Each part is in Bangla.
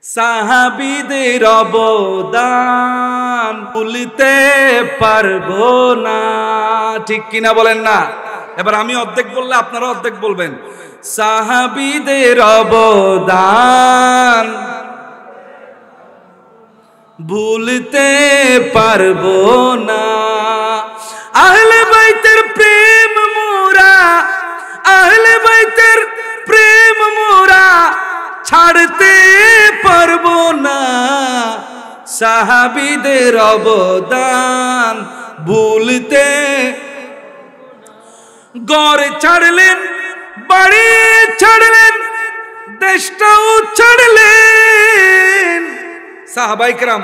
সাহাবীদের অবদান ভুলতে পারবো না। ঠিক কিনা বলেন না? এবার আমি অর্ধেক বললে আপনারা অর্ধেক বলবেন। সাহাবীদের অবদান ভুলতে পারবো না। আহলে বাইতের প্রেম মোরা, আহলে বাইতের প্রেম মোরা ছাড়তে পারবো না। সাহাবীদের অবদান ভুলতে, গড় ছাড়লেন, বাড়ি ছাড়লেন, দেশটাও ছাড়লেন। সাহাবায়ে কেরাম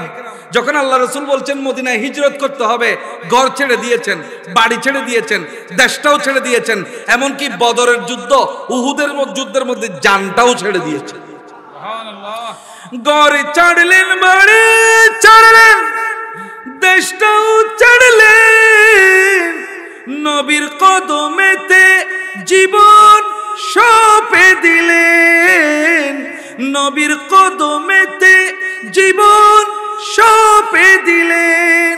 যখন আল্লাহ রাসূল বলছেন মদিনায় হিজরত করতে হবে, ঘর ছেড়ে দিয়েছেন, বাড়ি ছেড়ে দিয়েছেন, দেশটাও ছেড়ে দিয়েছেন, এমনকি বদরের যুদ্ধ, উহুদের যুদ্ধের মধ্যে জানটাও ছেড়ে দিয়েছেন। সুবহানাল্লাহ। ঘর ছাড়লেন, বাড়ি ছাড়লেন, দেশটাও ছাড়লেন, নবীর কদমেতে জীবন সঁপে দিলেন, নবীর কদমেতে জীবন সঁপে দিলেন।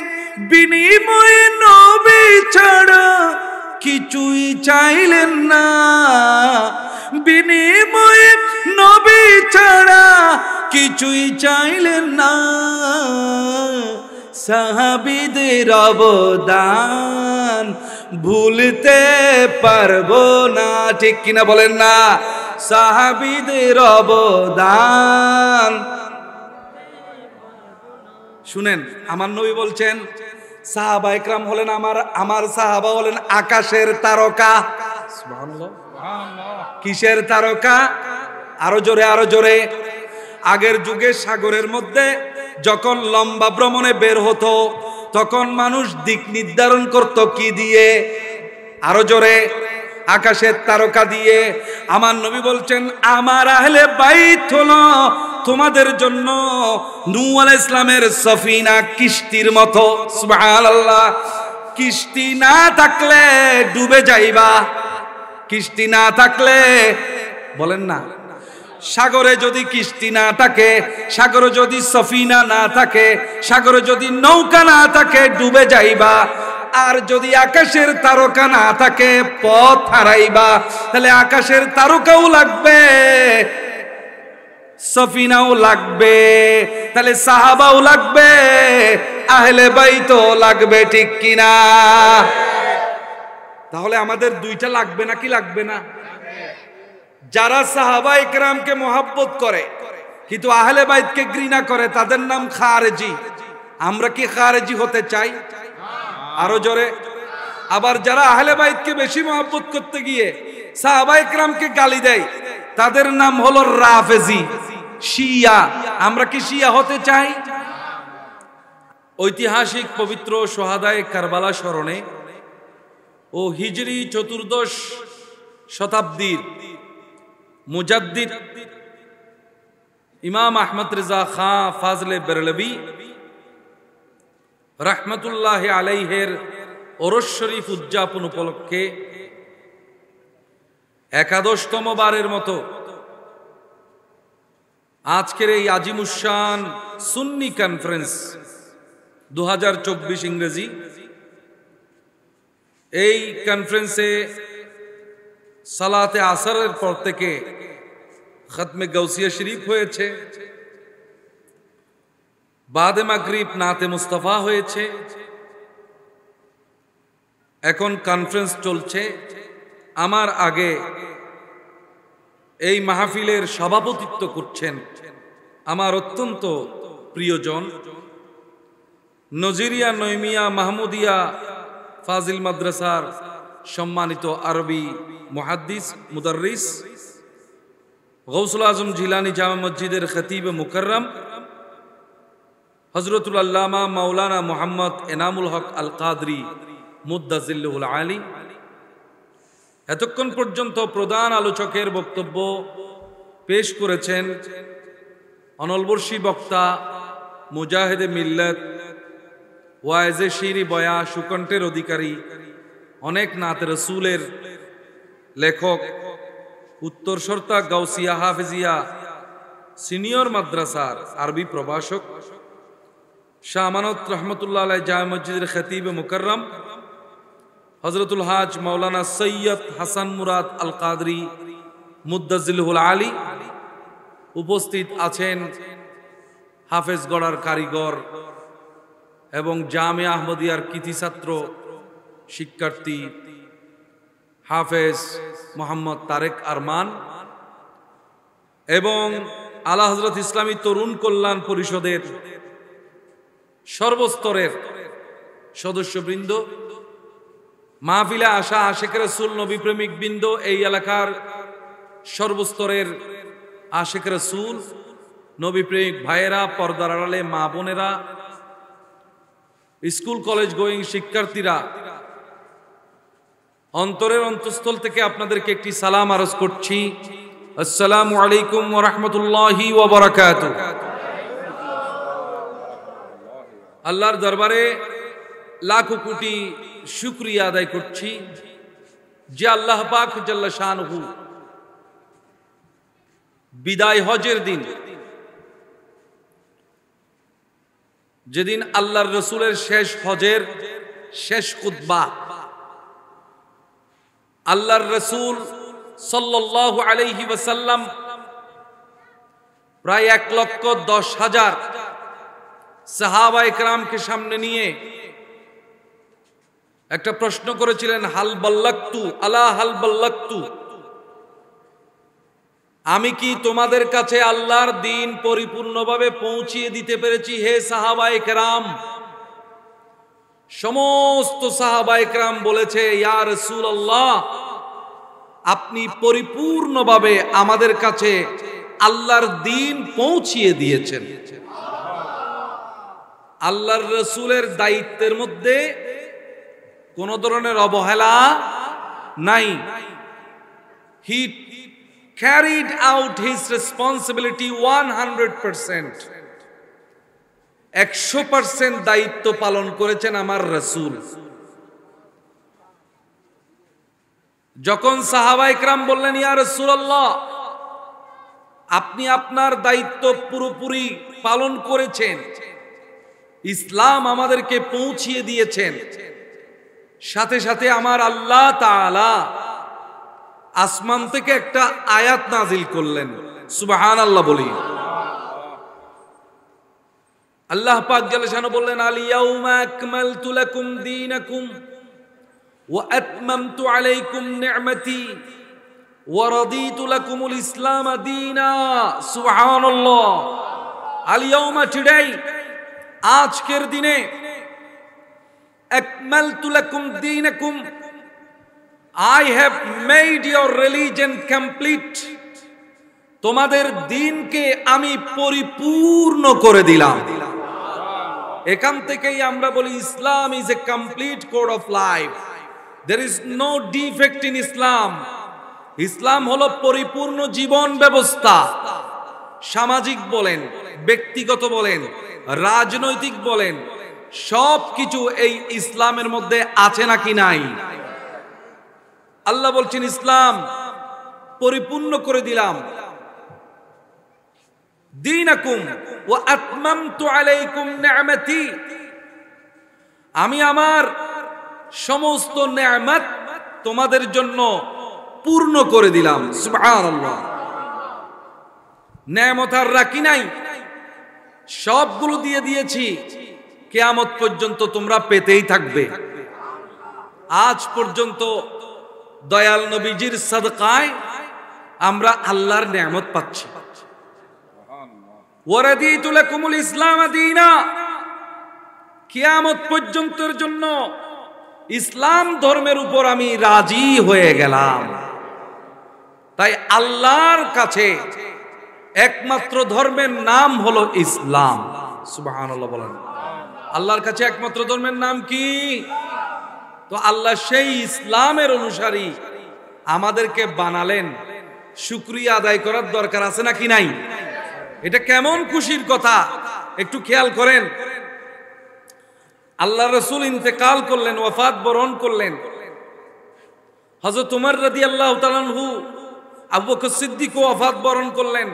বিনিময়ে নবী ছাড়া কিছুই চাইলেন না, বিনিময়ে নবী ছাড়া কিছুই চাইলেন না। সাহাবীদের অবদান ভুলতে পারবো না। ঠিক কিনা বলেন না? সাহাবীদের অবদান। শুনেন, আমার নবী বলছেন সাহাবা ইকরাম হলেন আমার সাহাবা হলেন আকাশের তারকা। সুবহানাল্লাহ। কিসের তারকা? আরো জোরে, আরো জোরে। আগের যুগে সাগরের মধ্যে যখন লম্বা ভ্রমণে বের হতো তখন মানুষ দিক নির্ধারণ করত কি দিয়ে? আরো জোরে। আকাশের তারকা দিয়ে। আমার নবী বলছেন আমার আহলে বাইত হলো তোমাদের জন্য নূহ আলাইহিস সালামের সফিনা, কিস্তির মতো। সুবহানাল্লাহ। কিস্তি না থাকলে ডুবে যাইবা, কিস্তি না থাকলে, বলেন না, সাগরে যদি কিস্তি না থাকে, সাগরে যদি সফিনা না থাকে, সাগরে যদি নৌকা না থাকে ডুবে যাইবা। আর যদি আকাশের তারকা না থাকে পথ হারাইবা। তাহলে আকাশের তারকাও লাগবে, সফিনাও লাগবে, তাহলে সাহাবাও লাগবে, আহলে বাইতও লাগবে। ঠিক কিনা? তাহলে আমাদের দুইটা লাগবে নাকি লাগবে না? যারা সাহাবায়ে কেরামকে মহব্বত করে কিন্তু আহলে বাইতকে ঘৃণা করে তাদের নাম খারেজি। আমরা কি খারেজি হতে চাই? আরো জোরে। আবার যারা আহলে বাইতকে বেশি মহব্বত করতে গিয়ে সাহাবায়ে কেরামকে গালি দেয় তাদের নাম হলো রাফেজি, শিয়া। আমরা কি শিয়া হতে চাই? ঐতিহাসিক পবিত্র সোহাদায়ে কারবালা স্মরণে ও হিজরি 14 শতাব্দীর মুজাদ্দিদ ইমাম আহমদ রেজা খাঁ ফাজলে বেরলভী রাহমাতুল্লাহ আলাইহের ওরস শরীফ উদযাপন উপলক্ষে 11তম বারের মতো আজকের এই আজিমুশান সুন্নি কনফারেন্স 2024 ইংরেজি, এই কনফারেন্সে সালাতে আসরের পর থেকে খতমে গাউসিয়া শরীফ হয়েছে, বাদে মাগরিব নাতে মুস্তাফা হয়েছে, এখন কনফারেন্স চলছে। আমার আগে এই মাহফিলের সভাপতিত্ব করছেন আমার অত্যন্ত প্রিয়জন নজিরিয়া নইমিয়া মাহমুদিয়া ফাজিল মাদ্রাসার সম্মানিত আরবি মুহাদ্দিস মুদাররিস, গৌসুল আজম জিলানী জামে মসজিদের খতিব মুকররম হযরতুল আল্লামা মাওলানা মুহাম্মদ এনামুল হক আল কাদরি মুদ্দাজিল্লুহুল আলী। এতক্ষণ পর্যন্ত প্রধান আলোচকের বক্তব্য পেশ করেছেন অনলবর্ষী বক্তা, মুজাহিদে মিল্লাত, ওয়াইজে শিরি বয়া, সুকণ্ঠের অধিকারী, অনেক নাত রসুলের লেখক, উত্তর সর্তা গাউসিয়া হাফিজিয়া সিনিয়র মাদ্রাসার আরবি প্রভাষক শাহ আমানত রহমতুল্লাহ আলাইহি জামে মসজিদের খতিব মুকাররম হযরতুল হাজ মাওলানা সৈয়দ হাসান মুরাদ আল কাদরি মুদ্দাজিলহুল আলী, উপস্থিত আছেন হাফেজ গড়ার কারিগর এবং জামিয়া আহমদিয়ার কৃতি ছাত্র শিক্ষার্থী হাফেজ মোহাম্মদ তারেক আরমান এবং আলা হযরত ইসলামী তরুণ কল্যাণ পরিষদের সর্বস্তরের সদস্যবৃন্দ, মাহফিলে আসা আশিক রাসূল নবী প্রেমিক বৃন্দ, এই এলাকার সর্বস্তরের আশিক রাসূল নবী প্রেমিক ভাইয়েরা, পর্দার আড়ালে মা বোনেরা, স্কুল কলেজ গোয়িং শিক্ষার্থীরা, অন্তরের অন্তঃস্থল থেকে আপনাদেরকে একটি সালাম আরজ করছি। আসসালামু আলাইকুম ওয়া রাহমাতুল্লাহি ওয়া বারাকাতুহু। আল্লাহর দরবারে লাখো কোটি শুকরিয়া আদায় করছি যে আল্লাহ পাক জাল্লা শানুহু বিদায় হজের দিন, যেদিন আল্লাহর রসুলের শেষ হজের শেষ খুতবা, আল্লাহর রসুল সাল্লাল্লাহু আলাইহি ওয়াসাল্লাম প্রায় 1,10,000 সাহাবায়ে কেরামকে সামনে নিয়ে একটা প্রশ্ন করেছিলেন, হাল বাল্লাগতু আলা হাল বাল্লাগতু, আমি কি তোমাদের কাছে আল্লাহর দ্বীন পরিপূর্ণভাবে পৌঁছিয়ে দিতে পেরেছি হে সাহাবায়ে কেরাম? সমস্ত সাহাবায়ে কেরাম বলেছে, ইয়া রাসূলুল্লাহ, আপনি পরিপূর্ণভাবে আমাদের কাছে আল্লাহর দ্বীন পৌঁছিয়ে দিয়েছেন। আল্লাহর রাসূলের দায়িত্বের মধ্যে কোন ধরনের অবহেলা নাই। হি carried out his responsibility 100%. 100% দায়িত্ব পালন করেছেন আমার রাসূল। যখন সাহাবায়ে কেরাম বললেন, ইয়া রাসূলুল্লাহ, আপনি আপনার দায়িত্ব পুরোপুরি পালন করেছেন, ইসলাম আমাদেরকে পৌঁছিয়ে দিয়েছেন, সাথে সাথে আমার আল্লাহ তাআলা আসমান থেকে একটা আয়াত নাজিল করলেন। সুবহানাল্লাহ বলি। আল্লাহ পাক জাল্লা শানহু বললেন, আল ইয়াউমা আকমালতু লাকুম দীনাকুম ওয়া আতমামতু আলাইকুম নি'মাতি ওয়া রাদিতু লাকুমুল ইসলাম দীনা। সুবহানাল্লাহ। আল ইয়াউমা, টুডে, আজকের দিনে, আকমালতু লাকুম দীনাকুম, I have made your religion complete. তোমাদের দ্বীনকে আমি পরিপূর্ণ করে দিলাম। এখান থেকেই আমরা বলি ইসলাম is a complete code of life. There is no defect in Islam. ইসলাম হলো পরিপূর্ণ জীবন ব্যবস্থা। সামাজিক বলেন, ব্যক্তিগত বলেন, রাজনৈতিক বলেন, সব কিছু এই ইসলামের মধ্যে আছে নাকি নাই? আল্লাহ বলছেন ইসলাম পরিপূর্ণ করে দিলাম। দীনাকুম ওয়া আতমামতু আলাইকুম নি'মাতি, আমি আমার সমস্ত নেয়ামত তোমাদের জন্য পূর্ণ করে দিলাম। সুবহানাল্লাহ। নেয়ামত আর রাখি নাই, সবগুলো দিয়ে দিয়েছি, কিয়ামত পর্যন্ত তোমরা পেতেই থাকবে। আজ পর্যন্ত দয়াল নবীজির সাদকায় আমরা আল্লাহর নিয়ামত পাচ্ছি। ওয়া রাদিতু লাকুমুল ইসলাম দীনা, কিয়ামত পর্যন্তের জন্য ইসলাম ধর্মের উপর আমি রাজি হয়ে গেলাম। তাই আল্লাহর কাছে একমাত্র ধর্মের নাম হলো ইসলাম। সুবহানাল্লাহ বলেন। আল্লাহর কাছে একমাত্র ধর্মের নাম কি? তো আল্লাহ সেই ইসলামের অনুসারী আমাদেরকে বানালেন, শুকরিয়া আদায় করার দরকার আছে নাকি নাই? এটা কেমন খুশির কথা একটু খেয়াল করেন। আল্লাহ রাসূল ইন্তেকাল করলেন, ওয়াফাত বরণ করলেন। হযরত উমর রাদিয়াল্লাহু তাআলা আনহু, আবু বকর সিদ্দিক ওয়াফাত বরণ করলেন।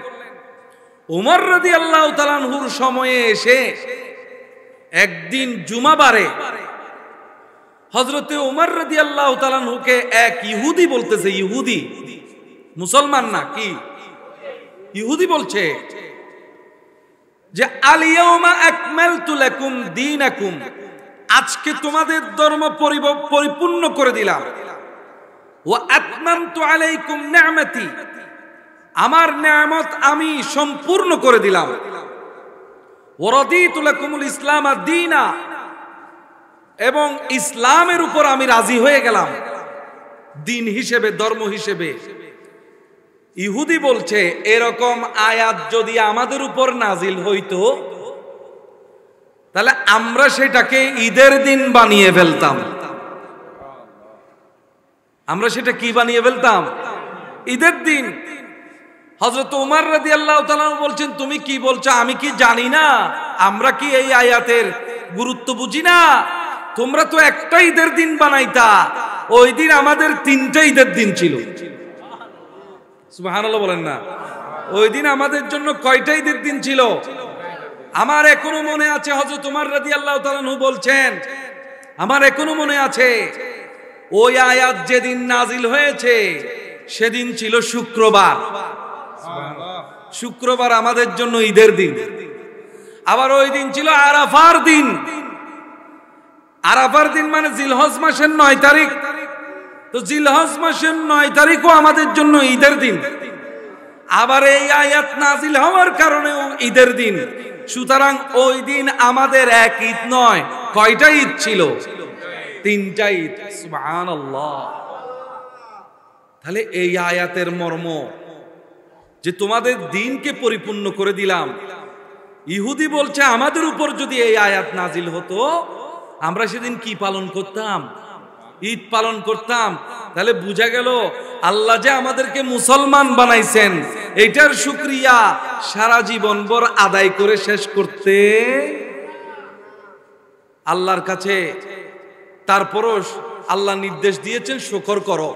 উমর রাদিয়াল্লাহু তাআলা আনহুর সময়ে এসে একদিন জুমাবারে হযরতে উমর রাদিয়াল্লাহু তাআলা আনহুকে এক ইহুদি বলতেছে, ইহুদি, মুসলমান না, কি ইহুদি বলছে যে আল ইয়াউমা আকমালতু লাকুম দীনাকুম, আজকে তোমাদের ধর্ম পরিপূর্ণ করে দিলাম। ওয়া আতমামতু আলাইকুম নি'মাতি, আমার নিয়ামত আমি সম্পূর্ণ করে দিলাম। ওয়া রাদিতু লাকুমুল ইসলাম দীনা, এবং ইসলামের উপর আমি রাজি হয়ে গেলাম দিন হিসেবে, ধর্ম হিসেবে। ইহুদি বলছে এরকম আয়াত যদি আমাদের উপর নাজিল হইতো তাহলে আমরা সেটাকে ঈদের দিন বানিয়ে ফেলতাম। আমরা সেটা কি বানিয়ে ফেলতাম? ঈদের দিন। হযরত উমর রাদিয়াল্লাহু তাআলা বলছেন তুমি কি বলছো, আমি কি জানি না? আমরা কি এই আয়াতের গুরুত্ব বুঝি না? তোমরা তো একটা ঈদের দিন বানাইতা, ওই দিন আমাদের তিনটা ঈদের দিন ছিল। সুবহানাল্লাহ বলেন না? ওই দিন আমাদের জন্য কয়টা ঈদের দিন ছিল? আমার এখনো মনে আছে হযরত উমর রাদিয়াল্লাহু তাআলা বলছেন, আমার এখনো মনে আছে ওই আয়াত যেদিন নাজিল হয়েছে সেদিন ছিল শুক্রবার। শুক্রবার আমাদের জন্য ঈদের দিন। আবার ওই দিন ছিল আরাফার দিন। আরাফার দিন মানে জিলহজ মাসের 9 তারিখ। তো জিলহজ মাসের 9 তারিখও আমাদের জন্য ঈদের দিন। আবার এই আয়াত নাজিল হওয়ার কারণেও ঈদের দিন। সুতরাং ওই দিন আমাদের এক ঈদ নয়, কয়টা ঈদ ছিল? তিনটা ঈদ। সুবহানাল্লাহ। তাহলে এই আয়াতের মর্ম যে তোমাদের দিনকে পরিপূর্ণ করে দিলাম। ইহুদি বলছে আমাদের উপর যদি এই আয়াত নাজিল হতো আমরা সেদিন কি পালন করতাম? ঈদ পালন করতাম। তাহলে বুঝা গেল আল্লাহ যে আমাদেরকে মুসলমান বানাইছেন এইটার শুকরিয়া সারা জীবন ভর আদায় করে শেষ করতে আল্লাহর কাছে। তারপরও আল্লাহ নির্দেশ দিয়েছেন শুকর করো।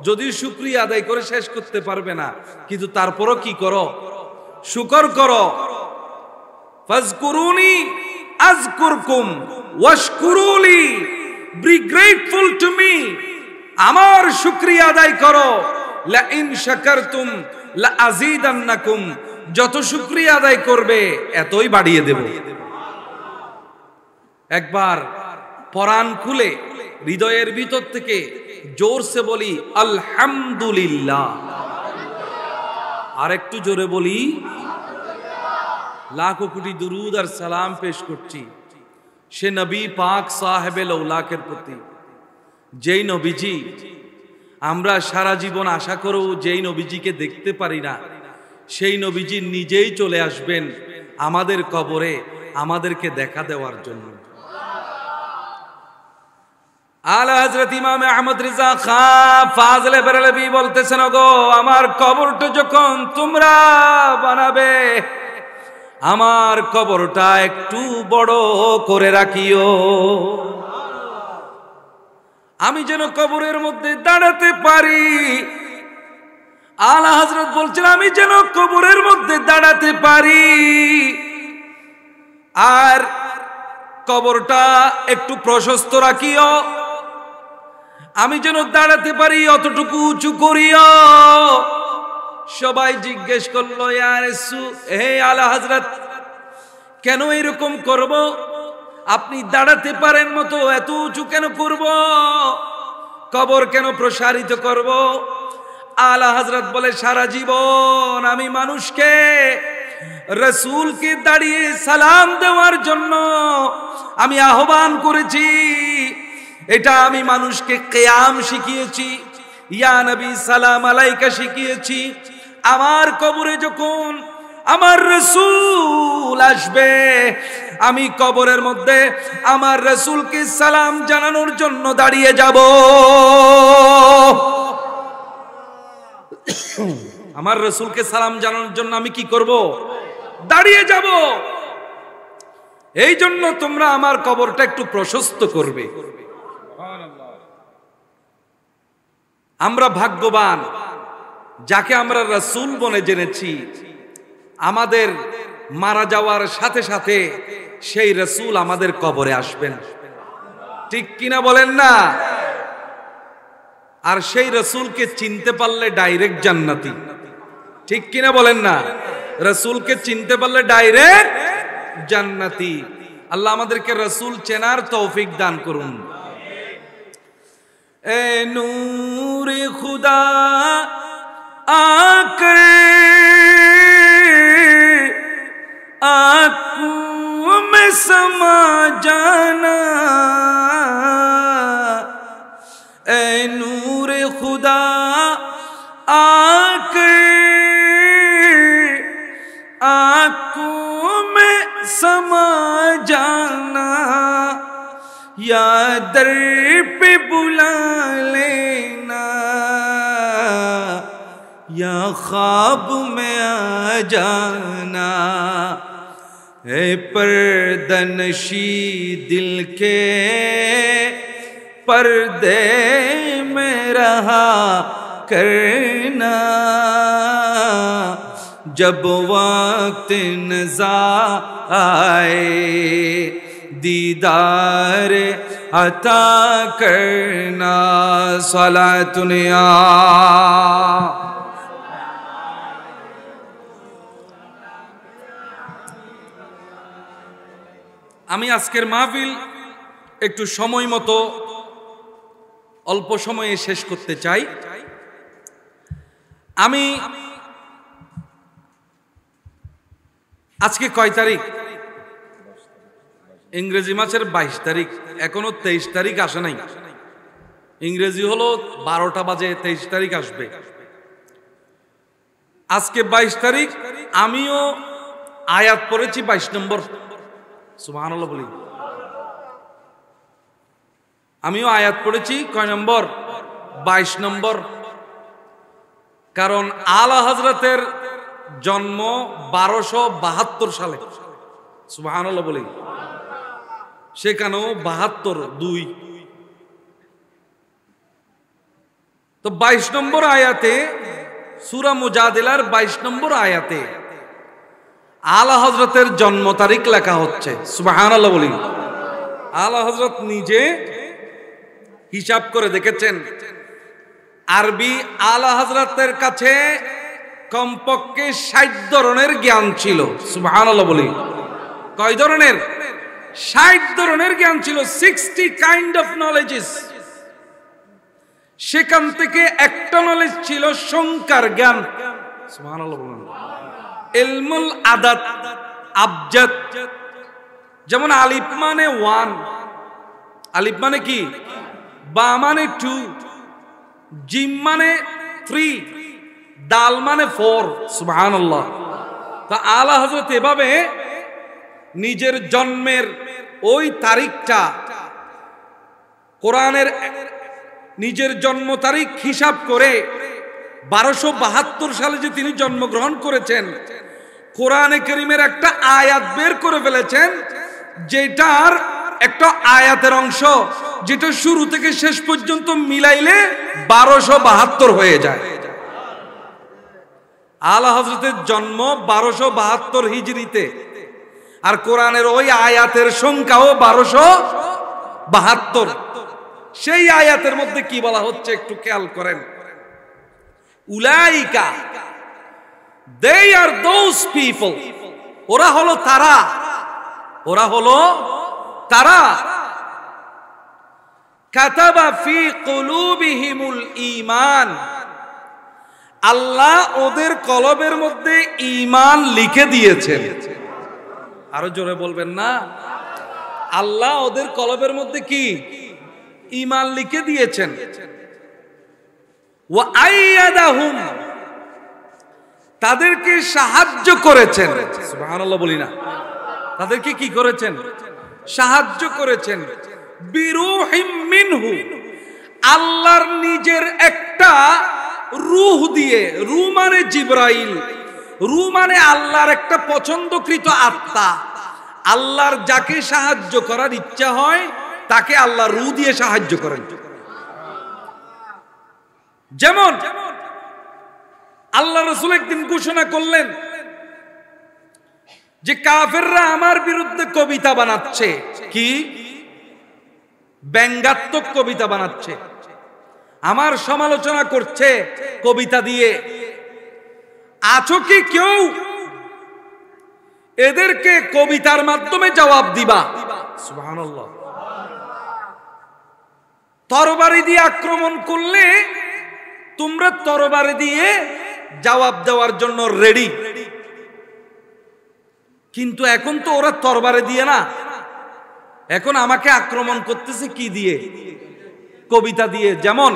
যদি শুকরিয়া আদায় করে শেষ করতে পারবে না, কিন্তু তারপরও কি করো? শুকর করো। ফাজকুরুনি আযকুরকুম ওয়াশকুরুলি, বি গ্রেটফুল টু মি, আমার শুকরিয়া আদায় করো। লা ইন শাকারতুম লা আযীদান্নাকুম, যত শুকরিয়া আদায় করবে এতই বাড়িয়ে দেব। একবার পরাণ খুলে হৃদয়ের ভিতর থেকে জোরসে বলি আলহামদুলিল্লাহ। আর একটু জোরে বলি লাখো কোটি দুরুদ আর সালাম পেশ করছি সে নবী পাক সাহেবে লৌলাকের প্রতি, যেই নবীজি আমরা সারা জীবন আশা করেও যেই নবীজিকে দেখতে পারি না, সেই নবীজি নিজেই চলে আসবেন আমাদের কবরে আমাদেরকে দেখা দেওয়ার জন্য। আলা হযরত ইমাম আহমদ রিজা খান ফাজলে বেরেলভী বলতেছেন, ওগো আমার কবরটা যখন তোমরা বানাবে আমার কবরটা একটু বড় করে রাখিও, আমি যেন কবরের মধ্যে দাঁড়াতে পারি। আলা হযরত বলছেন আমি যেন কবরের মধ্যে দাঁড়াতে পারি, আর কবরটা একটু প্রশস্ত রাখিও, আমি যেন দাঁড়াতে পারি অতটুকু উঁচু করিও। সবাই জিজ্ঞেস করলো, ইয়া রাসূল, হে আলা হযরত, কেন এরকম করব? আপনি দাঁড়াতে পারেন মতো এত উঁচু কেন করব? কবর কেন প্রসারিত করব? আলা হযরত বলে, সারা জীবন আমি মানুষকে রাসূলকে দাঁড়িয়ে সালাম দেওয়ার জন্য আমি আহ্বান করেছি, এটা আমি মানুষকে কিয়াম শিখিয়েছি, ইয়া নবী সালাম আলাইকা শিখিয়েছি। আমার কবরে যখন আমার রাসূল আসবে আমি কবরের মধ্যে আমার রাসূলকে সালাম জানানোর জন্য দাঁড়িয়ে যাব। আমার রাসূলকে সালাম জানানোর জন্য আমি কি করব? দাঁড়িয়ে যাব। এই জন্য তোমরা আমার কবরটা একটু প্রশস্ত করবে। আমরা ভাগ্যবান যাকে আমরা রাসূল বলে জেনেছি, আমাদের মারা যাওয়ার সাথে সাথে সেই রাসূল আমাদের কবরে আসবেন, ঠিক কিনা বলেন না? আর সেই রাসূলকে চিনতে পারলে ডাইরেক্ট জান্নাতি, ঠিক কিনা বলেন না? রাসূলকে চিনতে পারলে ডাইরেক্ট জান্নাতি। আল্লাহ আমাদেরকে রাসূল চেনার তৌফিক দান করুন। এ নূরে খুদা आकर आँखों में समा जाना, ए नूर खुदा आकर आँखों में समा जाना, या दर पे बुला लेना, या ख्वाब में आ जाना, है पर्दनशी दिल के पर्दे में रहा करना, जब वक्त नज़ा आए दीदार अता करना। सलातुनिया আমি আজকের মাহফিল একটু সময় মতো অল্প সময়ে শেষ করতে চাই। আমি আজকে কয় তারিখ? ইংরেজি মাসের 22 তারিখ, এখনো 23 তারিখ আসে নাই। ইংরেজি হলো 12টা বাজে, 23 তারিখ আসবে। আজকে 22 তারিখ। আমিও আয়াত পড়েছি 22 নম্বর। সুবহানাল্লাহ বলি। আমিও আয়াত পড়েছি কয় নম্বর? 22 নম্বর। কারণ আলা হযরতের জন্ম 1272 সালে। সুবহানাল্লাহ বলি। সেখানেও 72 তো 22 নম্বর আয়াতে, সূরা মুজাদিলার 22 নম্বর আয়াতে আলা হযরতের জন্ম তারিখ লেখা হচ্ছে। সুবহানাল্লাহ বলি। আলা হযরত নিজে হিসাব করে দেখেছেন, আরবি আলা হযরতের কাছে কমপক্ষে 60 ধরনের জ্ঞান ছিল। সুবহানাল্লাহ বলি। কয় ধরনের? 60 ধরনের জ্ঞান ছিল। 60 কাইন্ড অফ নলেজেস। সেখান থেকে একটা নলেজ ছিল সংখ্যার জ্ঞান। সুবহানাল্লাহ বলুন। ইলমুল আদাদ, আবজাদ। যেমন আলিফ মানে 1, আলিফ মানে কি? বা মানে 2, জিম মানে 3, দাল মানে 4। সুবহানাল্লাহ। তা আলা হযরত এভাবে নিজের জন্মের ওই তারিখটা কোরআনের নিজের জন্ম তারিখ হিসাব করে 1272 সালে যে তিনি জন্মগ্রহণ করেছেন, কোরআনে কারীমের একটা আয়াত বের করে ফেলেছেন, যেটার একটা আয়াতের অংশ যেটা শুরু থেকে শেষ পর্যন্ত মিলাইলে 1272 হয়ে যায়। আলা হযরতের জন্ম 1272 হিজরিতে, আর কোরআনের ওই আয়াতের সংখ্যাও 1272। সেই আয়াতের মধ্যে কি বলা হচ্ছে একটু খেয়াল করেন। উলাইকা, they are those people, ওরা হলো তারা, ওরা হলো তারা, কাতাবা ফি কুলুবিহিমুল ঈমান, আল্লাহ ওদের কলবের মধ্যে ঈমান লিখে দিয়েছেন। আরো জোরে বলবেন না? আল্লাহ ওদের কলবের মধ্যে কি? ঈমান লিখে দিয়েছেন। ওয়া আইয়াদাহুম, তাদেরকে সাহায্য করেছেন। সুবহানাল্লাহ বলি না? তাদেরকে কি করেছেন? সাহায্য করেছেন। বিরূহিম মিনহু, আল্লাহর নিজের একটা রূহ দিয়ে। রূহ মানে জিবরাইল, রূহ মানে আল্লাহর একটা পছন্দকৃত আত্মা। আল্লাহর যাকে সাহায্য করার ইচ্ছা হয় তাকে আল্লাহ রূহ দিয়ে সাহায্য করেন। যেমন আল্লাহ রাসূল একদিন ঘোষণা করলেন, যে কাফেররা আমার বিরুদ্ধে কবিতা বানাচ্ছে, কি ব্যঙ্গাত্মক কবিতা বানাচ্ছে, আমার সমালোচনা করছে কবিতা দিয়ে। আছো কি কেউ এদেরকে কবিতার মাধ্যমে জবাব দিবা? সুবহানাল্লাহ। তরবারি দিয়ে আক্রমণ করলে তোমরা তরবারি দিয়ে জবাব দেওয়ার জন্য রেডি, কিন্তু এখন তো ওরা তরবারি দিয়ে না, এখন আমাকে আক্রমণ করতেছে কি দিয়ে? কবিতা দিয়ে। যেমন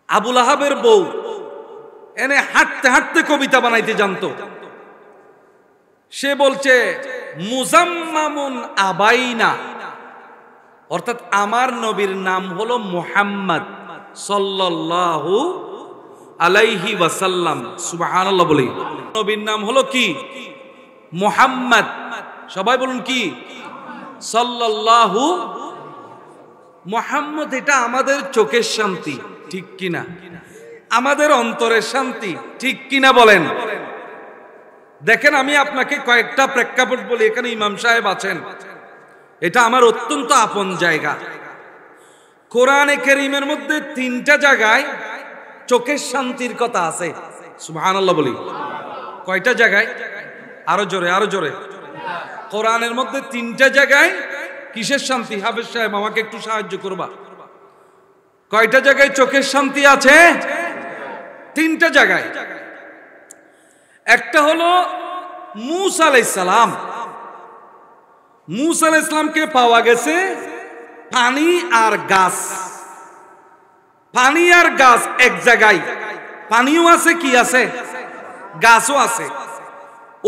আবু লাহাবের বউ এনে হাঁটতে হাঁটতে কবিতা বানাইতে জানতো। সে বলছে মুজাম্মামুন আবাইনা, অর্থাৎ আমার নবীর নাম হলো মুহাম্মদ সাল্লাল্লাহু আলাইহি ওয়াসাল্লাম। সুবহানাল্লাহ বলি। নবীর নাম হলো কি? মুহাম্মদ। সবাই বলুন কি? সাল্লাল্লাহু। মুহাম্মদ এটা আমাদের চোখের শান্তি, ঠিক কিনা? আমাদের অন্তরের শান্তি, ঠিক কিনা বলেন? দেখেন, আমি আপনাকে কয়েকটা প্রেক্ষাপট বলি। এখানে ইমাম সাহেব আছেন, এটা আমার অত্যন্ত আপন জায়গা। কোরআনে কারীমের মধ্যে 3টা জায়গায় চোখের শান্তির কথা আছে। সুবহানাল্লাহ বলি। কয়টা জায়গায়? আরো জোরে, আরো জোরে। কোরআনের মধ্যে 3টা জায়গায় কিসের শান্তি? হাফেজ সাহেব আমাকে একটু সাহায্য করবা। কয়টা জায়গায় চোখের শান্তি আছে? 3টা জায়গায়। একটা হলো মূসা আলাইহিস সালাম। মূসা আলাইহিস সালামকে পাওয়া গেছে পানি আর গাছ। পানি আর গাছ এক জায়গায়, পানিও আছে, কি আছে? গাছও আছে।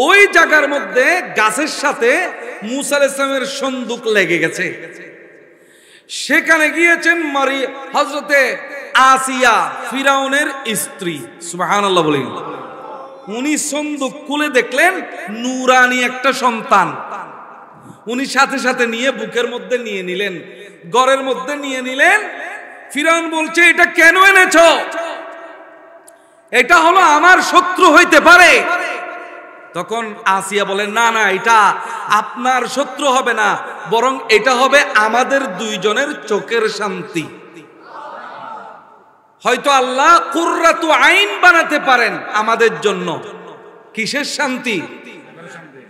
ওই জায়গার মধ্যে গাছের সাথে মূসা আলাইহিস সালামের সন্দুক লেগে গেছে। সেখানে গিয়েছেন হযরতে আসিয়া, ফিরাউনের স্ত্রী। সুবহানাল্লাহ বলেন। উনি সন্দুক খুলে দেখলেন নূরানি একটা সন্তান। উনি সাথে সাথে নিয়ে বুকের মধ্যে নিয়ে নিলেন, ঘরের মধ্যে নিয়ে নিলেন। ফিরাউন বলছে, এটা কেন এনেছো? এটা হলো আমার শত্রু হইতে পারে। তখন আসিয়া বলেন, না না, এটা আপনার শত্রু হবে না, বরং এটা হবে আমাদের দুইজনের চোখের শান্তি। হয়তো আল্লাহ কুররাতু আইন বানাতে পারেন আমাদের জন্য। কিসের শান্তি?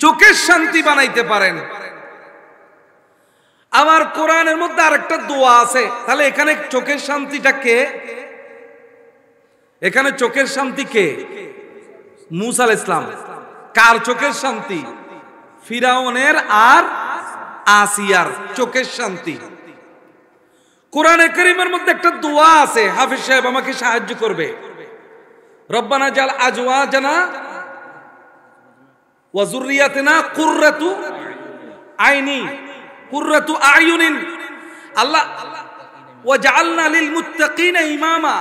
চোখের শান্তি বানাইতে পারেন। আমার কোরআনের মধ্যে আরেকটা দোয়া আছে। তাহলে এখানে চোখের শান্তিটা কে? এখানে চোখের শান্তি কে? মূসা আলাইহিস সালাম। কার চোখের শান্তি? ফিরাউনের আর আসিয়ার চোখের শান্তি। কোরআনে কারীমের মধ্যে একটা দোয়া আছে, হাফেজ সাহেব আমাকে সাহায্য করবে। রব্বানা জাল আজওয়াজানা ওয়া যুররিয়াতিনা কুররাতু আইনি, কুররাতু আয়ুনিন। আল্লাহ ওয়াজআলনা লিল মুত্তাকিনা ইমামা।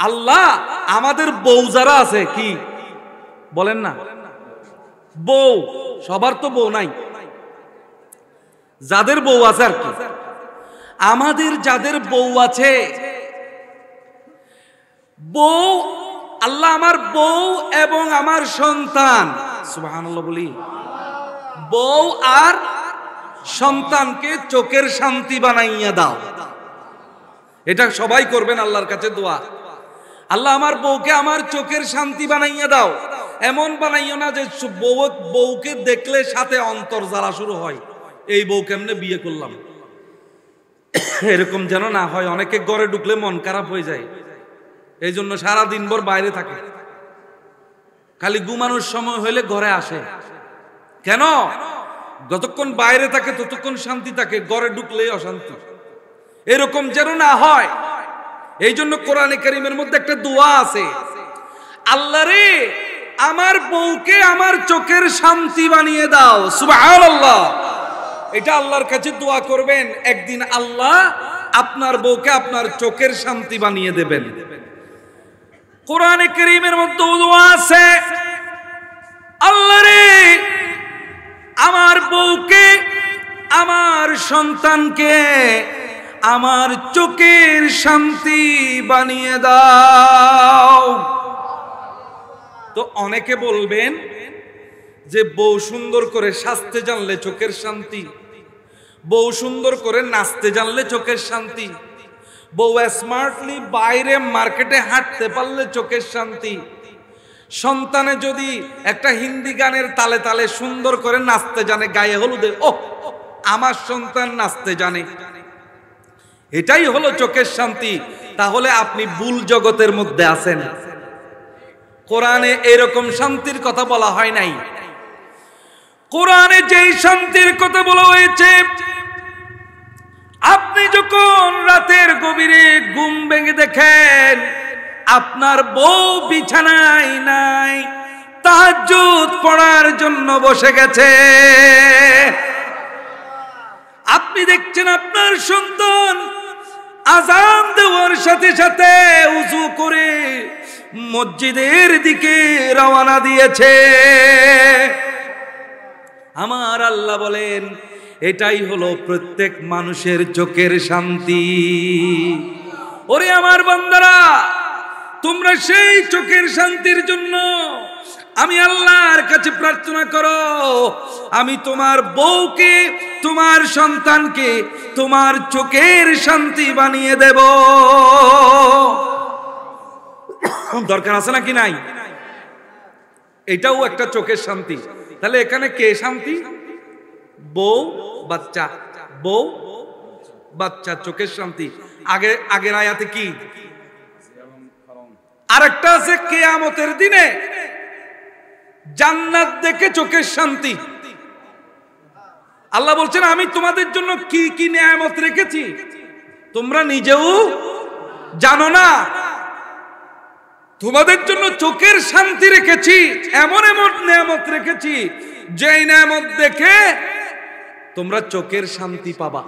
আল্লাহ আমাদের বউ যারা আছে, কি বলেন না? বউ, সবার তো বউ নাই, যাদের বউ আছে আর কি, আমাদের যাদের বউ আছে, বউ, আল্লাহ আমার বউ এবং আমার সন্তান, সুবহানাল্লাহ বলি, বউ আর সন্তানকে চোখের শান্তি বানাইয়া দাও। এটা সবাই করবেন আল্লাহর কাছে দোয়া। আল্লাহ আমার বউকে আমার চোখের শান্তি বানাইয়া দাও। এমন বানাইও না যে বউকে দেখলে সাথে অন্তর জ্বালা শুরু হয়, এই বউ কেমনে বিয়ে করলাম, এরকম যেন না হয়। অনেকে ঘরে ঢুকলে মন খারাপ হয়ে যায়, এই জন্য সারাদিন ভর বাইরে থাকে, খালি ঘুমানোর সময় হইলে ঘরে আসে। কেন? যতক্ষণ বাইরে থাকে ততক্ষণ শান্তি থাকে, ঘরে ঢুকলেই অশান্তি। এরকম যেন না হয়, এই জন্য কোরআনে কারীমের মধ্যে একটা দোয়া আছে, আল্লাহ রে আমার বউকে আমার চোখের শান্তি বানিয়ে দাও। সুবহানাল্লাহ। এটা আল্লাহর কাছে দোয়া করবেন, একদিন আল্লাহ আপনার বউকে আপনার চোখের শান্তি বানিয়ে দেবেন। কোরআনে কারীমের মধ্যে দোয়া আছে, আল্লাহ রে আমার বউকে আমার সন্তানকে আমার চোখের শান্তি বানিয়ে দাও। তো অনেকে বলবেন যে বউ সুন্দর করে সাজতে জানলে চোখের শান্তি, বউ সুন্দর করে নাচতে জানলে চোখের শান্তি, বউ স্মার্টলি বাইরে মার্কেটে হাঁটতে পারলে চোখের শান্তি, সন্তানে যদি একটা হিন্দি গানের তালে তালে সুন্দর করে নাচতে জানে গায়ে হলুদে, ও আমার সন্তান নাচতে জানে, এটাই হলো চোখের শান্তি। তাহলে আপনি ভুল জগতের মধ্যে আছেন। কোরআনে এরকম শান্তির কথা বলা হয় নাই। কোরআনে যেই শান্তির কথা বলা হয়েছে, আপনি যখন রাতের গভীরে ঘুম ভেঙে দেখেন আপনার বউ বিছানায় নাই, তাহাজ্জুদ পড়ার জন্য বসে গেছে, আপনি দেখছেন আপনার সন্তান আযান দেওয়ার সাথে সাথে উযু করে মসজিদের দিকে রওনা দিয়েছে, আমার আল্লাহ বলেন এটাই হলো প্রত্যেক মানুষের চোখের শান্তি। ওরে আমার বান্দারা, তোমরা সেই চোখের শান্তির জন্য আমি আল্লাহর কাছে প্রার্থনা করো, আমি তোমার বউকে, তোমার সন্তানকে তোমার চোখের শান্তি বানিয়ে দেব। দরকার আছে নাকি নাই? এটাও একটা চোখের শান্তি। তাহলে এখানে কে শান্তি? বউ বাচ্চা, বউ বাচ্চা চোখের শান্তি। আগের আয়াতে কি আরেকটা আছে, কিয়ামতের দিনে জান্নাত দেখে চোখের শান্তি। আল্লাহ বলছেন আমি তোমাদের জন্য কি কি নিয়ামত রেখেছি তোমরা নিজেও জানো না। তোমাদের জন্য চোখের শান্তি রেখেছি, এমন এমন নিয়ামত রেখেছি যেই নিয়ামত দেখে তোমরা চোখের শান্তি পাবা।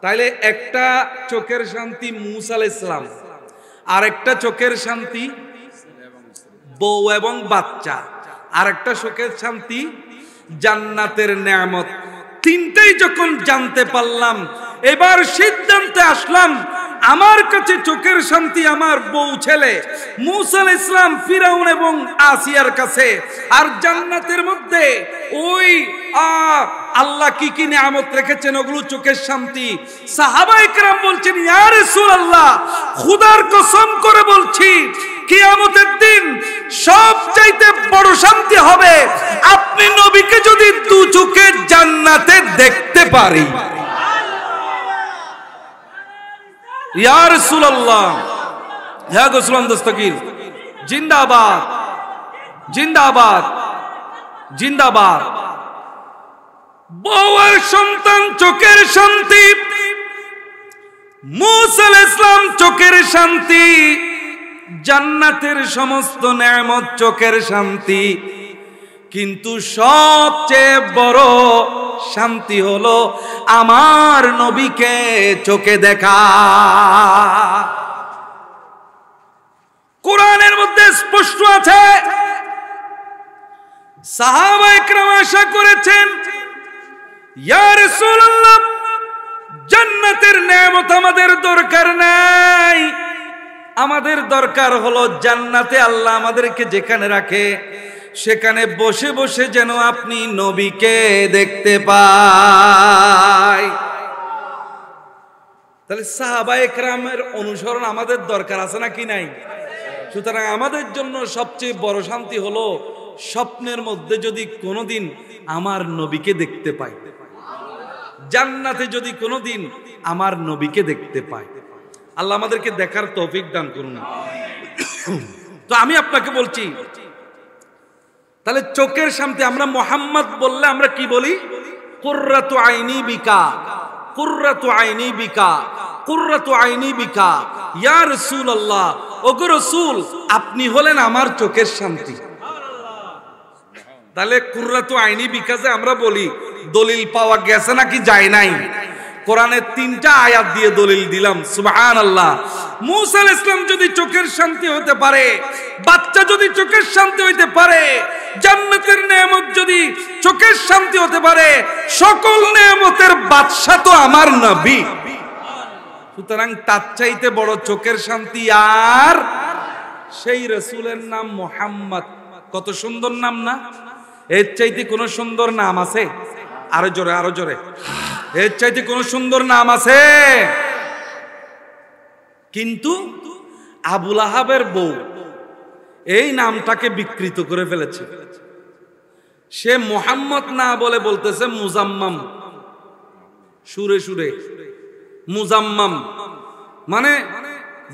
তাইলে একটা চোখের শান্তি মূসা আলাইহিস সালাম, আর একটা চোখের শান্তি বউ এবং বাচ্চা, আর একটা চোখের শান্তি জান্নাতের নিয়ামত। তিনটাই যখন জানতে পারলাম, এবার সিদ্ধান্তে আসলাম আমার কাছে চোখের শান্তি আমার বউ ছেলে মূসা আলাইহিস সালাম, ফিরাউন এবং আসিয়ার কাছে, আর জান্নাতের মধ্যে ওই আল্লাহ কি কি নিয়ামত রেখেছেন ওগুলো চোখের শান্তি। সাহাবায়ে কেরাম বলছেন ইয়া রাসূলুল্লাহ, খোদার কসম করে বলছি কিয়ামতের দিন সবচাইতে বড় শান্তি হবে আপনি নবীকে যদি দু চোখে জান্নাতে দেখতে পারি। ইয়া রাসূলুল্লাহ, ইয়া গোসলাম দস্তগীর জিন্দাবাদ, জিন্দাবাদ, জিন্দাবাদ। বউয়ের সন্তান চোখের শান্তি, মূসা আলাইহিস সালাম চোখের শান্তি, জান্নাতের সমস্ত নিয়ামত চোখের শান্তি, কিন্তু সবচেয়ে বড় শান্তি হলো আমার নবীকে চোখে দেখা। কোরআনের মধ্যে স্পষ্ট আছে, সাহাবায়ে কেরাম আশা করেছেন ইয়া রাসূলুল্লাহ জান্নাতের নিয়ামত আমাদের দরকার নাই, আমাদের দরকার হলো জান্নাতে আল্লাহ আমাদেরকে যেখানে রাখে সেখানে বসে বসে যেন আপনি নবীকে দেখতে পাই। তাহলে সাহাবায়ে কেরামের অনুসরণ আমাদের দরকার আছে নাকি নাই? সুতরাং আমাদের জন্য সবচেয়ে বড় শান্তি হলো স্বপ্নের মধ্যে যদি কোনোদিন আমার নবীকে দেখতে পাই, জান্নাতে যদি কোনোদিন আমার নবীকে দেখতে পাই। আল্লাহ আমাদেরকে দেখার তৌফিক দান করুন। তো আমি আপনাকে বলছি, তাহলে চোখের শান্তি আমরা মুহাম্মদ বললে আমরা কি বলি? কুররাতু আইনি বিকা, কুররাতু আইনি বিকা, কুররাতু আইনি বিকা ইয়া রাসূলুল্লাহ। ওগো রাসূল, আপনি হলেন আমার চোখের শান্তি। তাহলে কুররাতু আইনি বিকা যে আমরা বলি, দলিল পাওয়া গেছে নাকি যায় নাই? কোরআনের 3টা আয়াত দিয়ে দলিল দিলাম। সুবহানাল্লাহ। মূসা আলাইহিস সালাম যদি চোখের শান্তি হতে পারে, বাচ্চা যদি চোখের শান্তি হইতে পারে, জান্নাতের নিয়ামত যদি চোখের শান্তি হতে পারে, সকল নিয়ামতের বাদশা তো আমার নবী। সুতরাং তার চাইতে বড় চোখের শান্তি আর সেই রাসূলের নাম মুহাম্মদ। কত সুন্দর নাম না? এর চাইতে কোনো সুন্দর নাম আছে? আরো জোরে, আরো জোরে। এর চাইতে কোনো সুন্দর নাম আছে? কিন্তু আবুল আহাবের বউ এই নামটাকে বিকৃত করে ফেলেছে। সে মোহাম্মদ না বলে বলতেছে মুজাম্মাম, সুরে সুরে মুজাম্মাম, মানে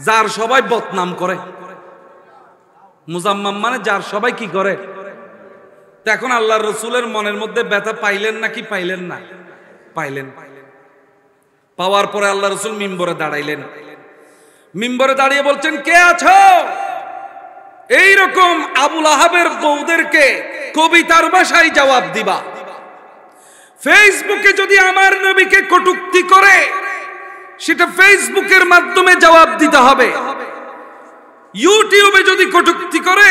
যার সবাই বদনাম করে। মুজাম্মাম মানে যার সবাই কি করে। তো এখন আল্লাহর রাসূলের মনের মধ্যে ব্যথা পাইলেন নাকি পাইলেন না? পাইলেন। পাওয়ার পরে আল্লাহ রাসূল মিম্বরে দাঁড়াইলেন। মিম্বরে দাঁড়িয়ে বলছেন, কে আছো? এইরকম আবুল আহাবের বউদেরকে কবিতার ভাষায় জবাব দিবা। ফেসবুকে যদি আমার নবীকে কটূক্তি করে সেটা ফেসবুকের মাধ্যমে জবাব দিতে হবে। ইউটিউবে যদি কটূক্তি করে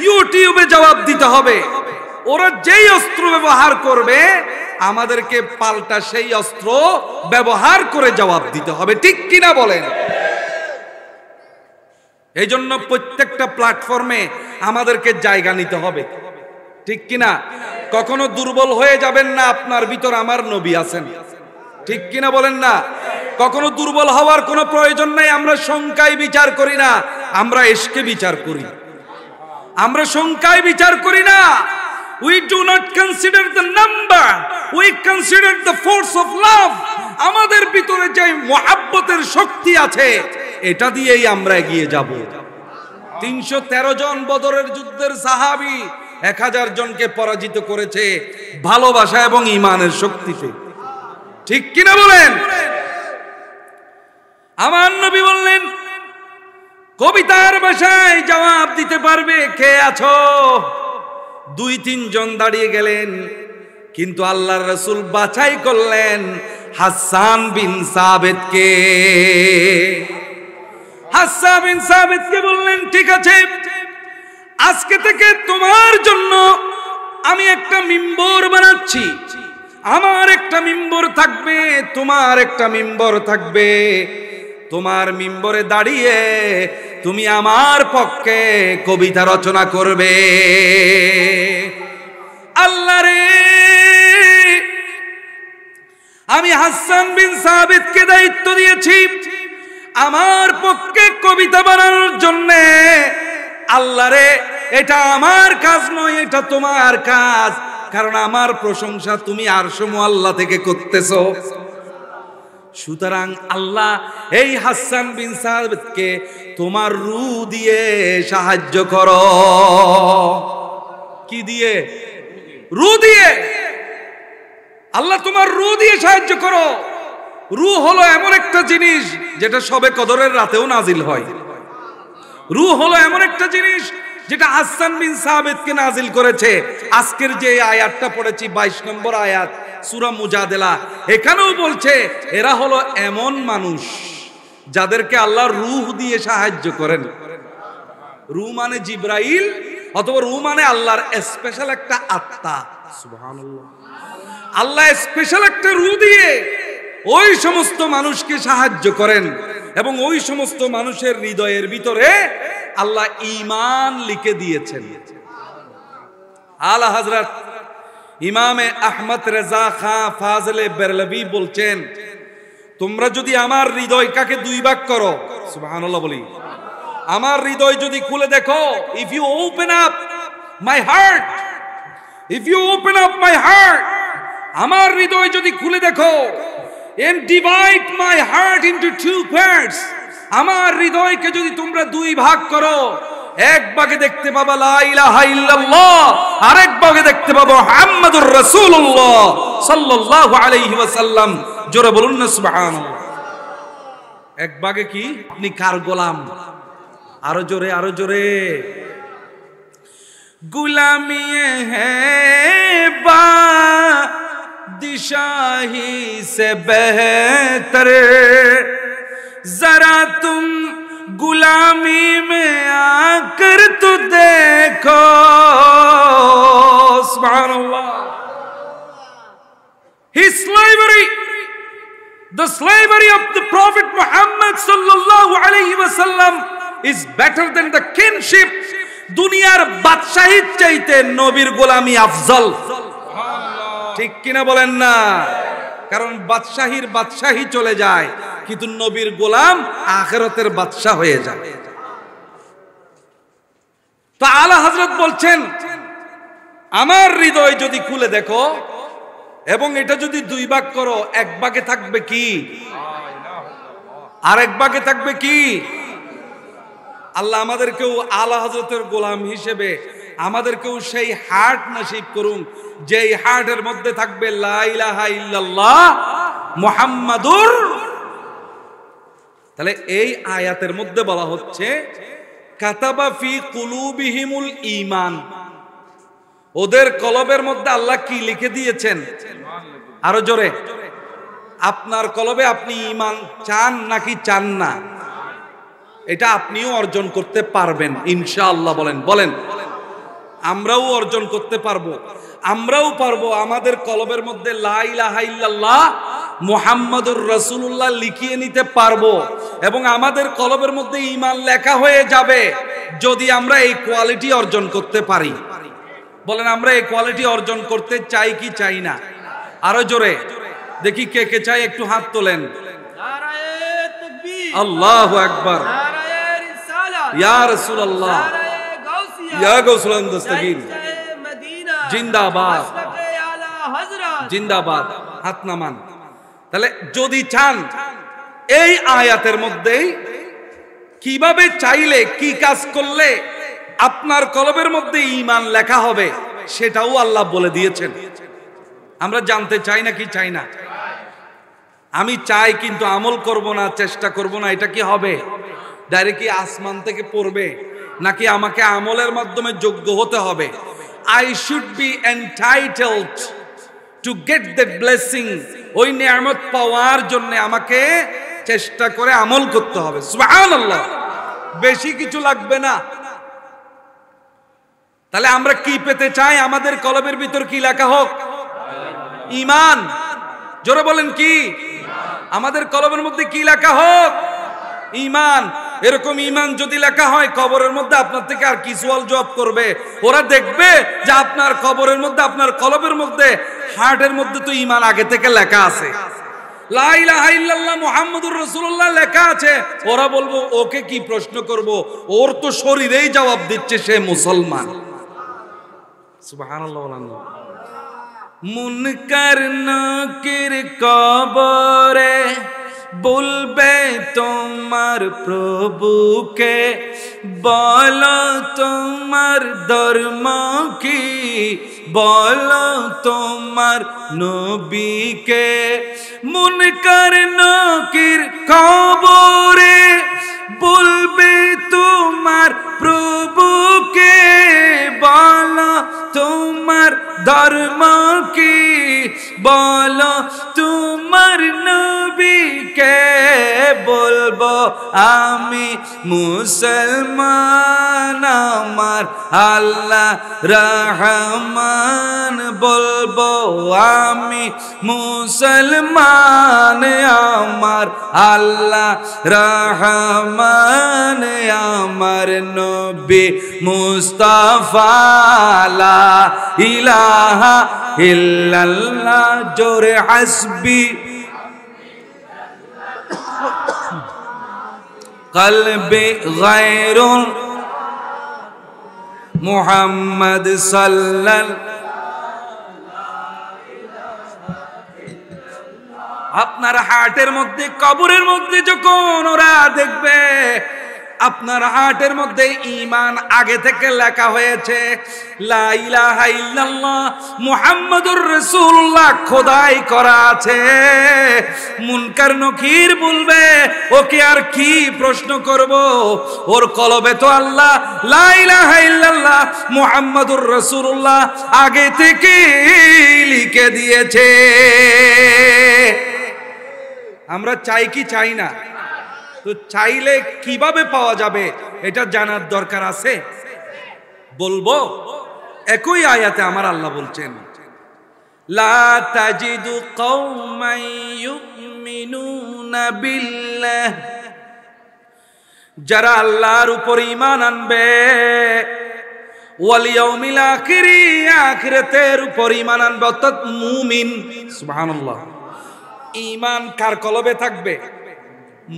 ইউটিউবে জবাব দিতে হবে। ওরা যেই অস্ত্র ব্যবহার করবে আমাদেরকে পাল্টা সেই অস্ত্র ব্যবহার করে জবাব দিতে হবে। ঠিক কিনা বলেন? এই জন্য প্রত্যেকটা প্ল্যাটফর্মে আমাদেরকে জায়গা নিতে হবে। ঠিক কিনা? কখনো দুর্বল হয়ে যাবেন না, আপনার ভিতর আমার নবী আছেন। ঠিক কিনা বলেন না? কখনো দুর্বল হওয়ার কোনো প্রয়োজন নাই। আমরা সংখ্যায় বিচার করি না, আমরা ইশকে বিচার করি। আমরা সংখ্যায় বিচার করি না। We do not consider the number, we consider the force of love. আমাদের ভিতরে যে মুহাব্বতের শক্তি আছে এটা দিয়েই আমরা এগিয়ে যাব। 313 জন বদরের যুদ্ধের সাহাবী 1000 জনকে পরাজিত করেছে ভালোবাসা এবং ঈমানের শক্তিতে। ঠিক কিনা বলেন? আমার নবী বললেন, কবিতার ভাষায় জবাব দিতে পারবে কে আছো? 2-3 জন দাঁড়িয়ে গেলেন, কিন্তু আল্লাহর রাসূল বাছাই করলেন হাসান বিন সাবিতকে। হাসান বিন সাবিতকে বললেন, ঠিক আছে, আজকে থেকে তোমার জন্য আমি একটা মিম্বর বানাচ্ছি। আমার একটা মিম্বর থাকবে, তোমার একটা মিম্বর থাকবে। তোমার মিম্বরে দাঁড়িয়ে তুমি আমার পক্ষে কবিতা রচনা করবে। আল্লাহ রে, আমি হাসান বিন সাবিতকে দায়িত্ব দিয়েছি আমার পক্ষে কবিতা বানানোর জন্য। আল্লাহ রে, এটা আমার কাজ নয়, এটা তোমার কাজ, কারণ আমার প্রশংসা তুমি আরশ মুআল্লা থেকে করতেছো। সুতরাং আল্লাহ এই হাসান বিন সাবিতকে তোমার রূহ দিয়ে সাহায্য করো। কি দিয়ে? রূহ দিয়ে। আল্লাহ তোমার রূহ দিয়ে সাহায্য করো। রূহ হলো এমন একটা জিনিস যেটা শবে কদরের রাতেও নাজিল হয়। রূহ হলো এমন একটা জিনিস যেটা হাসান বিন সাবিতকে নাজিল করেছে। আজকের যে আয়াতটা পড়েছি 22 নম্বর আয়াত সূরা মুজাদেলা, এখানেও বলছে এরা হলো এমন মানুষ যাদেরকে আল্লাহ রূহ দিয়ে সাহায্য করেন। রূহ মানে জিবরাইল, অথবা রূহ মানে আল্লাহর স্পেশাল একটা আত্মা। সুবহানাল্লাহ। আল্লাহ স্পেশাল একটা রূহ দিয়ে ওই সমস্ত মানুষকে সাহায্য করেন এবং ওই সমস্ত মানুষের হৃদয়ের ভিতরে আল্লাহ ঈমান লিখে দিয়েছেন। আলা হযরত ইমামে আহমদ রেজা খাঁ ফাজলে বেরলভী বলছেন, তোমরা যদি আমার হৃদয়টাকে 2 ভাগ করো, সুবহানাল্লাহ বলি, আমার হৃদয় যদি খুলে দেখো, if you open up my heart, if you open up my heart, আমার হৃদয় যদি খুলে দেখো, and divide my heart into 2 parts, আমার হৃদয়কে যদি তোমরা 2 ভাগ করো, এক ভাগে দেখতে পাবা লা ইলাহা ইল্লাল্লাহ, আরেক ভাগে দেখতে পাবো মুহাম্মাদুর রাসূলুল্লাহ সাল্লাল্লাহু আলাইহি ওয়াসাল্লাম। জোরে বলুন না সুবহানাল্লাহ। এক ভাগে কি? আপনি কার গোলাম? আরো জোরে, আরো জোরে। গুলামি হ্যায় बादशाही से बेहतर, जरा तुम गुलामी में आकर तो देखो। सुभानअल्लाह। His slavery, the slavery of the Prophet Muhammad sallallahu alaihi wasallam is better than the kinship দুনিয়ার বাদশাহীর চাইতে নবীর গোলামি আফজল। ঠিক কিনা বলেন না? কারণ বাদশাহী চলে যায়, কিন্তু নবীর গোলাম আখিরাতের বাদশাহ হয়ে যায়। তো আলা হযরত বলছেন, আমার হৃদয় যদি খুলে দেখো এবং এটা যদি দুই ভাগ করো, এক ভাগে থাকবে কি আর এক ভাগে থাকবে কি? আল্লাহ আমাদেরকেও আলা হযরতের গোলাম হিসেবে আমাদেরকেও সেই হার্ট নসিব করুন, যেই হার্টের মধ্যে থাকবে লা ইলাহা ইল্লাল্লাহ মুহাম্মাদুর। তাহলে এই আয়াতের মধ্যে বলা হচ্ছে কাতাবা ফি কুলুবিহিমুল ঈমান, ওদের কলবের মধ্যে আল্লাহ কি লিখে দিয়েছেন? আরো জোরে, আপনার কলবে আপনি ঈমান চান নাকি চান না? এটা আপনিও অর্জন করতে পারবেন ইনশাআল্লাহ। বলেন বলেন, আমরাও অর্জন করতে পারবো, আমরাও পারবো। আমাদের কলবের মধ্যে লা ইলাহা ইল্লাল্লাহ মুহাম্মাদুর রাসূলুল্লাহ লিখিয়ে নিতে পারবো এবং আমাদের কলবের মধ্যে ঈমান লেখা হয়ে যাবে যদি আমরা এই কোয়ালিটি অর্জন করতে পারি। বলেন, আমরা এই কোয়ালিটি অর্জন করতে চাই কি চাই না? আরো জোরে দেখি কে কে চাই, একটু হাত তোলেন। আল্লাহু আকবার, ইয়া রাসূলুল্লাহ, ইয়া গাউসুল দস্তগীর, জিন্দাবাদ জিন্দাবাদ। হাত নামান। তাহলে যদি চান, এই আয়াতের মধ্যেই কিভাবে চাইলে, কি কাজ করলে আপনার কলবের মধ্যে ঈমান লেখা হবে সেটাও আল্লাহ বলে দিয়েছেন। আমরা জানতে চাই না কি চাই না? আমি চাই কিন্তু আমল করব না, চেষ্টা করব না, এটা কি হবে? ডাইরেক্ট কি আসমান থেকে পড়বে নাকি আমাকে আমলের মাধ্যমে যোগ্য হতে হবে? I should be entitled to get that blessing, ওই নিয়ামত পাওয়ার জন্য আমাকে চেষ্টা করে আমল করতে হবে। সুবহানাল্লাহ, বেশি কিছু লাগবে না। তাহলে আমরা কি পেতে চাই? আমাদের কলবের ভিতর কি লেখা হোক? ঈমান। জোরে বলেন কি? আমাদের কলবের মধ্যে কি লেখা হোক? ঈমান। এরকম ঈমান যদি লেখা হয়, কবরের মধ্যে আপনার থেকে আর কি সওয়াল জবাব করবে? ওরা দেখবে যে আপনার কবরের মধ্যে, আপনার কলবের মধ্যে, হার্টের মধ্যে তো ঈমান আগে থেকে লেখা আছে, লা ইলাহা ইল্লাল্লাহ মুহাম্মাদুর রাসূলুল্লাহ লেখা আছে। ওরা বলবো ওকে কি প্রশ্ন করব, ওর তো শরীরেই জবাব দিচ্ছে সে মুসলমান। সুবহানাল্লাহ। মুনকার নাকির কবরে বলবে তোমার প্রভুকে, বলো তোমার ধর্ম কি, বলো তোমার নবীকে। মুনকার নাকির কবরে বলবে তোমার প্রভুকে, বলো তোমার ধর্ম কি, বলো তোমার নবীকে। বলবো আমি মুসলমান, আমার আল্লাহ রহমান। বলবো আমি মুসলমান, আমার আল্লাহ রহমান, আমার নবী মুস্তাফা লা ইলাহা ইল্লাল্লাহ। জোরে হাসবি কলবে গায়রুল মুহাম্মদ সাল্লাল্লাহু। আপনার হার্টের মধ্যে, কবরের মধ্যে যখন ওরা দেখবে আপনার হার্টের মধ্যে ঈমান আগে থেকে লেখা হয়েছে, লা ইলাহা ইল্লাল্লাহ মুহাম্মাদুর রাসূলুল্লাহ খোদাই করা আছে, মুনকার নকির বলবে ওকে আর কি প্রশ্ন করব, ওর কলবে তো আল্লাহ লা ইলাহা ইল্লাল্লাহ মুহাম্মাদুর রাসূলুল্লাহ আগে থেকে লিখে দিয়েছে। আমরা চাই কি চাই না? তো চাইলে কিভাবে পাওয়া যাবে এটা জানার দরকার আছে। বলবো, একই আয়াতে আমার আল্লাহ বলছেন, লা তাজিদু কওমান ইউমিনুনা বিল্লাহ, যারা আল্লাহর উপর ঈমান আনবে ওয়াল ইয়াউমিল আখিরি, আখিরাতের উপর ঈমান আনবে, অর্থাৎ মুমিন। সুবহানাল্লাহ। ঈমান কার কলবে থাকবে?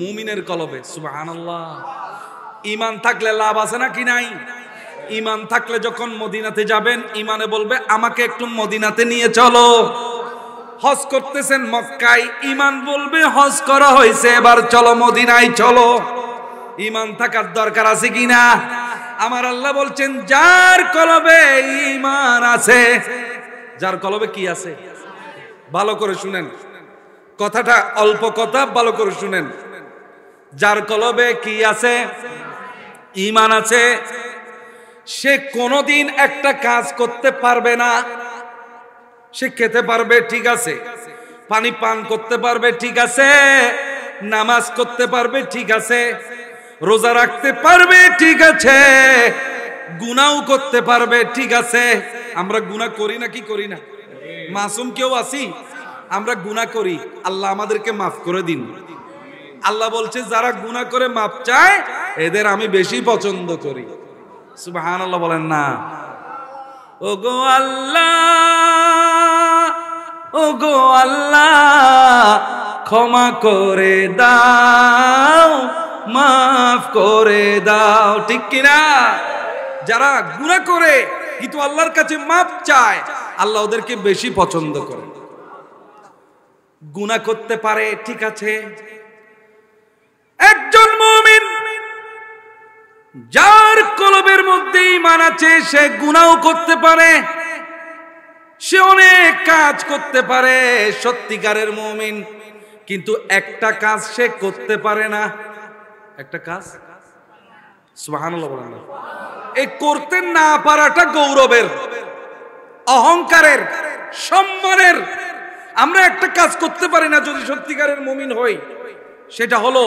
মুমিনের কলবে। সুবহানাল্লাহ। ঈমান থাকলে লাভ আছে নাকি নাই? ঈমান থাকলে যখন মদিনাতে যাবেন, ঈমানে বলবে আমাকে একটু মদিনাতে নিয়ে চলো। হজ করতেছেন মক্কায়, ঈমান বলবে হজ করা হয়েছে, এবার চলো মদিনায় চলো। ঈমান থাকার দরকার আছে কিনা? আমার আল্লাহ বলছেন যার কলবে ঈমান আছে, যার কলবে কি আছে? ভালো করে শুনেন কথাটা, অল্প কথা, ভালো করে শুনেন। যার কলবে কি আছে? ঈমান আছে, সে কোনোদিন একটা কাজ করতে পারবে না। সে খেতে পারবে, ঠিক আছে, পানি পান করতে পারবে, ঠিক আছে, নামাজ করতে পারবে, ঠিক আছে, রোজা রাখতে পারবে, ঠিক আছে, গুনাহও করতে পারবে, ঠিক আছে। আমরা গুনাহ করি না কি করি না? মাসুম কেউ আছি? আমরা গুনাহ করি, আল্লাহ আমাদেরকে মাফ করে দিন। আল্লাহ বলছে যারা গুনাহ করে মাফ চায় এদের আমি বেশি পছন্দ করি। সুবহানাল্লাহ বলেন না? ওগো আল্লাহ, ওগো আল্লাহ, ক্ষমা করে দাও, মাফ করে দাও, ঠিক কিনা? যারা গুনাহ করে কিন্তু আল্লাহর কাছে মাফ চায়, আল্লাহ ওদেরকে বেশি পছন্দ করে। গুনাহ করতে পারে, ঠিক আছে। একজন মুমিন যার কলবের মধ্যে ঈমান আছে, সে গুনাহ করতে পারে, সে অনেক কাজ করতে পারে, সত্যিকারের মুমিন। কিন্তু একটা কাজ সে করতে পারে না। একটা কাজ, সুবহানাল্লাহ বলেন না? এই করতে না পারাটা গৌরবের, অহংকারের, সম্মানের। আমরা একটা কাজ করতে পারি না যদি সত্যিকারের মুমিন হই, সেটা হলো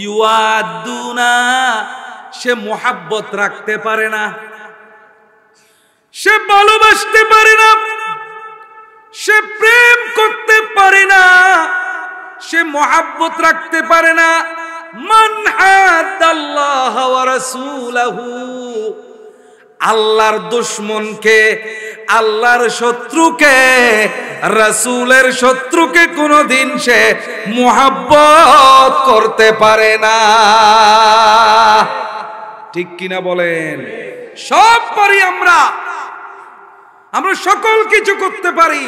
ইউআদুনা, সে মোহাব্বত রাখতে পারে না, সে ভালোবাসতে পারে না, সে প্রেম করতে পারে না, সে মোহাব্বত রাখতে পারে না। মান হাদাল্লাহ ওয়া রাসূলাহু, আল্লাহর দুশমনকে, আল্লাহর শত্রুকে, রাসূলের শত্রুকে কোনদিন সে মুহাব্বত করতে পারে না। ঠিক কিনা বলেন? সব পারি আমরা, আমরা সকল কিছু করতে পারি,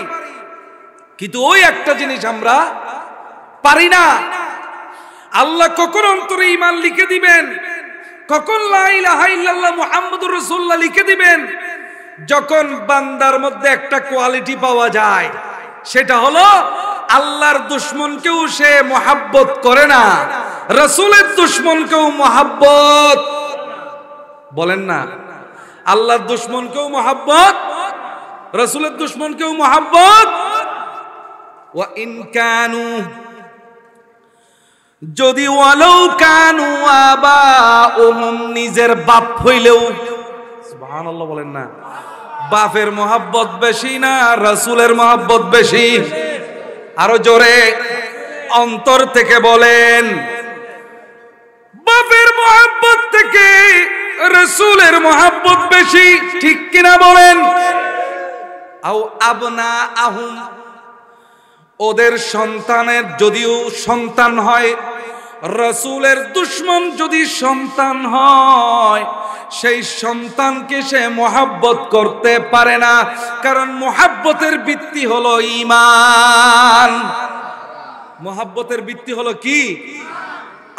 কিন্তু ওই একটা জিনিস আমরা পারি না। আল্লাহ কখন অন্তরে ঈমান লিখে দিবেন, কখন লা ইলাহা ইল্লাল্লাহ মুহাম্মাদুর রাসূলুল্লাহ লিখে দিবেন, যখন বান্দার মধ্যে একটা কোয়ালিটি পাওয়া যায়, সেটা হলো আল্লাহর দুশমনকেও সে মুহাব্বত করে না, রাসূলের দুশমনকেও মুহাব্বত, বলেন না? আল্লাহর দুশমনকেও মুহাব্বত, রাসূলের দুশমনকেও মুহাব্বত। ওয়া ইন কানু, যদি ওয়ালাউ কানু আবাউহুম, নিজের বাপ হইলেও, সুবহানাল্লাহ বলেন না? বাপের মোহাব্বত বেশি না রাসূলের মোহাব্বত বেশি? আরো জোরে অন্তর থেকে বলেন, বাপের মোহাব্বত থেকে রাসূলের মোহাব্বত বেশি, ঠিক কিনা বলেন? আও আবনা আহুম, ওদের সন্তানের যদিও সন্তান হয়, রাসূলের দুশমন যদি সন্তান হয়, সেই সন্তানকে সে মুহাব্বত করতে পারে না, কারণ মুহাব্বতের ভিত্তি হলো ঈমান। মুহাব্বতের ভিত্তি হলো কি?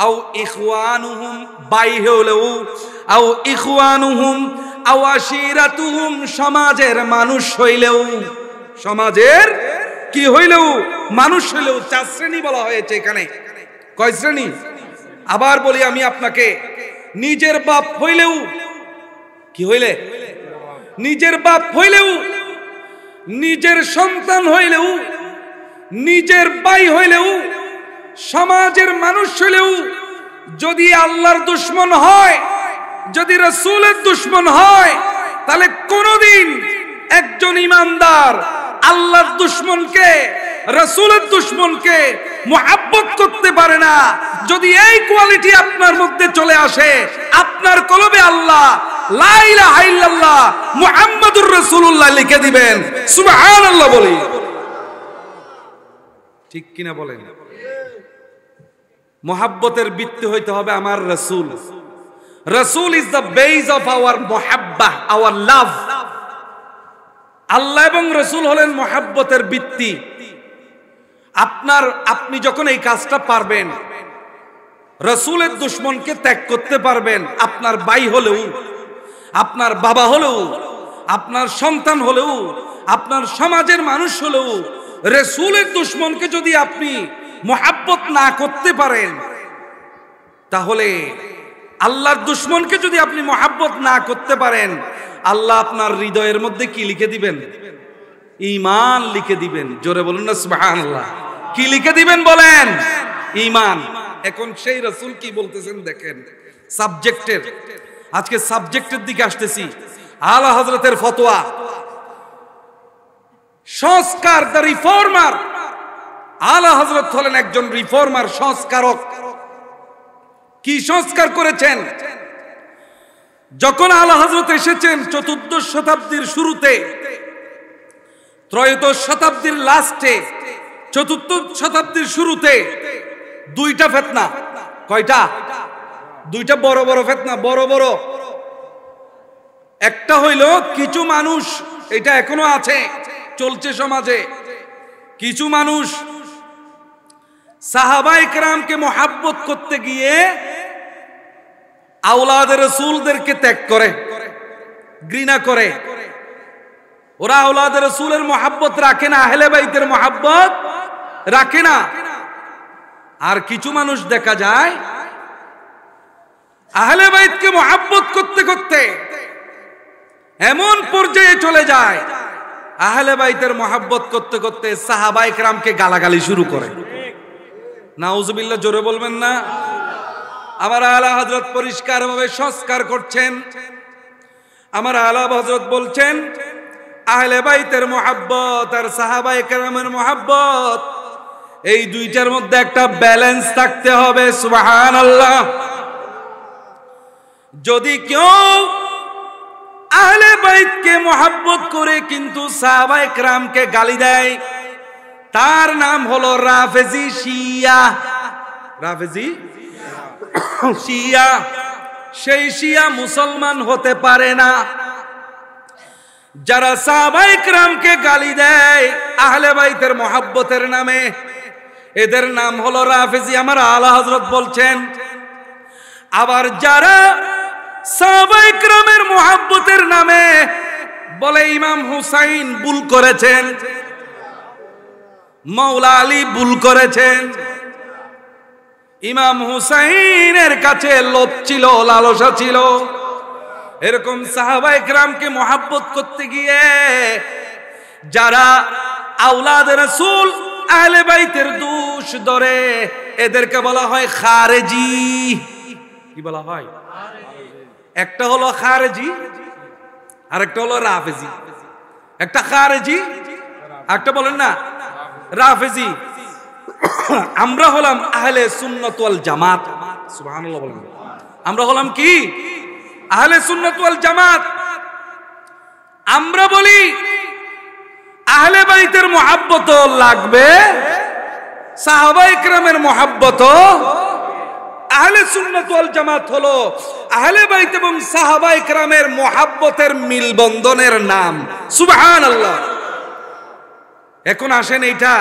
আও ইখওয়ানুহুম, ভাই হলেও, আও ইখওয়ানুহুম আও আশিরাতুহুম, সমাজের মানুষ হইলেও, সমাজের কি হইলেও, মানুষ হইলেও। 4 শ্রেণী বলা হয়েছে এখানে। কয় শ্রেণী? আবার বলি আমি আপনাকে, নিজের বাপ হইলেও, কি হইলে? নিজের বাপ হইলেও, নিজের সন্তান হইলেও, নিজের ভাই হইলেও, সমাজের মানুষ হইলেও, যদি আল্লাহর দুশমন হয়, যদি রাসূলের দুশমন হয়, তাহলে কোনদিন একজন ঈমানদার আল্লাহর দুশমনকে, রাসূলের দুশমনকে মুহাব্বত করতে পারে না। যদি এই কোয়ালিটি আপনার মধ্যে চলে আসে, আপনার কলবে আল্লাহ লা ইলাহা ইল্লাল্লাহ মুহাম্মাদুর রাসূলুল্লাহ লিখে দিবেন। সুবহানাল্লাহ বলি, ঠিক কিনা বলেন? মুহাব্বতের ভিত্তি হইতে হবে আমার রাসূল। রাসূল is the base of our মুহাব্বাহ, আওয়ার লাভ। আল্লাহ এবং রাসূল হলেন মুহাব্বতের ভিত্তি। আপনি যখন এই কাজটা পারবেন, রাসূলের দুশমনকে ত্যাগ করতে পারবেন, আপনার ভাই হলেও, আপনার বাবা হলেও, আপনার সন্তান হলেও, আপনার সমাজের মানুষ হলেও, রাসূলের দুশমনকে যদি আপনি মুহাব্বত না করতে পারেন, তাহলে আল্লাহর দুশমনকে যদি আপনি মুহাব্বত না করতে পারেন, আল্লাহ আপনার হৃদয়ের মধ্যে কি লিখে দিবেন? ঈমান লিখে দিবেন। জোরে বলুন না সুবহানাল্লাহ। কি লিখে দিবেন বলেন? ঈমান। এখন সেই রাসূল কি বলতেছেন দেখেন, সাবজেক্টের, আজকে সাবজেক্টের দিকে আসতেছি। আলা হযরতের ফতোয়া, সংস্কার, দ্য রিফর্মার। আলা হযরত হলেন একজন রিফর্মার, সংস্কারক। কি সংস্কার করেছেন? যখন আলা হযরত এসেছেন 14 শতাব্দীর শুরুতে, 13 শতাব্দীর লাস্টে, 14 শতাব্দীর শুরুতে দুইটা ফিতনা। কয়টা? দুইটা বড় বড় ফিতনা, বড় বড়। একটা হইল কিছু মানুষ, এটা এখনো আছে, চলছে সমাজে, কিছু মানুষ সাহাবায়ে কেরামকে মুহাব্বত করতে গিয়ে আওলাদে রাসূলদেরকে ত্যাগ করে, ঘৃণা করে। ওরা আওলাদে রাসূলের মুহাব্বত রাখে না, আহলে বাইতের মুহাব্বত রাখে না। আর কিছু মানুষ দেখা যায় আহলে বাইতকে মুহাব্বত করতে করতে এমন পর্যায়ে চলে যায়, আহলে বাইতের মুহাব্বত করতে করতে সাহাবায়ে কেরামকে গালাগালি শুরু করে। নাউজুবিল্লাহ, জোরে বলবেন না? আমার আলা হযরত পরিষ্কারভাবে সংস্কার করছেন। আমার আলা হযরত বলছেন, আহলে বাইতের মুহাব্বত আর সাহাবায়ে কেরামের মুহাব্বত, এই দুইটার মধ্যে একটা ব্যালেন্স থাকতে হবে। সুবহানাল্লাহ। যদি কেউ আহলে বাইতকে মুহাব্বত করে কিন্তু সাহাবায়ে কেরামকে গালি দেয়, তার নাম হলো রাফেজি শিয়া। রাফেজি শিয়া। সেই শিয়া মুসলমান হতে পারে না। যারা সাহাবায়ে কেরামকে গালি দেয় আহলে বাইতের মুহাব্বতের নামে, এদের নাম হলো রাফেজি। আমার আলা হযরত বলছেন, আবার যারা সাহাবায়ে কেরামের মুহাব্বতের নামে বলে ইমাম হুসাইন ভুল করেছেন, মাওলা আলী ভুল করেছেন, ইমাম হুসাইনের কাছে লোভ ছিল, লালসা ছিল, এরকম সাহাবায়ে কেরামকে মুহাব্বত করতে গিয়ে যারা আওলাদ রাসূল আহলে বাইতের দোষ ধরে, এদেরকে বলা হয় খারেজি। কি বলা হয়? একটা হলো খারেজি আর একটা হলো রাফেজি। একটা খারেজি, একটা বলেন না রাফেজি। আমরা হলাম আহলে সুন্নাত ওয়াল জামাত। সুবহানাল্লাহ বলেন। আমরা হলাম কি? আহলে সুন্নাত ওয়াল জামাত। আমরা বলি আহলে বাইতের মুহাব্বত লাগবে, সাহাবায়ে কেরামের মুহাব্বত। আহলে সুন্নাত ওয়াল জামাত হলো আহলে বাইত এবং সাহাবায়ে কেরামের মুহাব্বতের মিলবন্ধনের নাম। সুবহানাল্লাহ। এখন আসেন, এইটা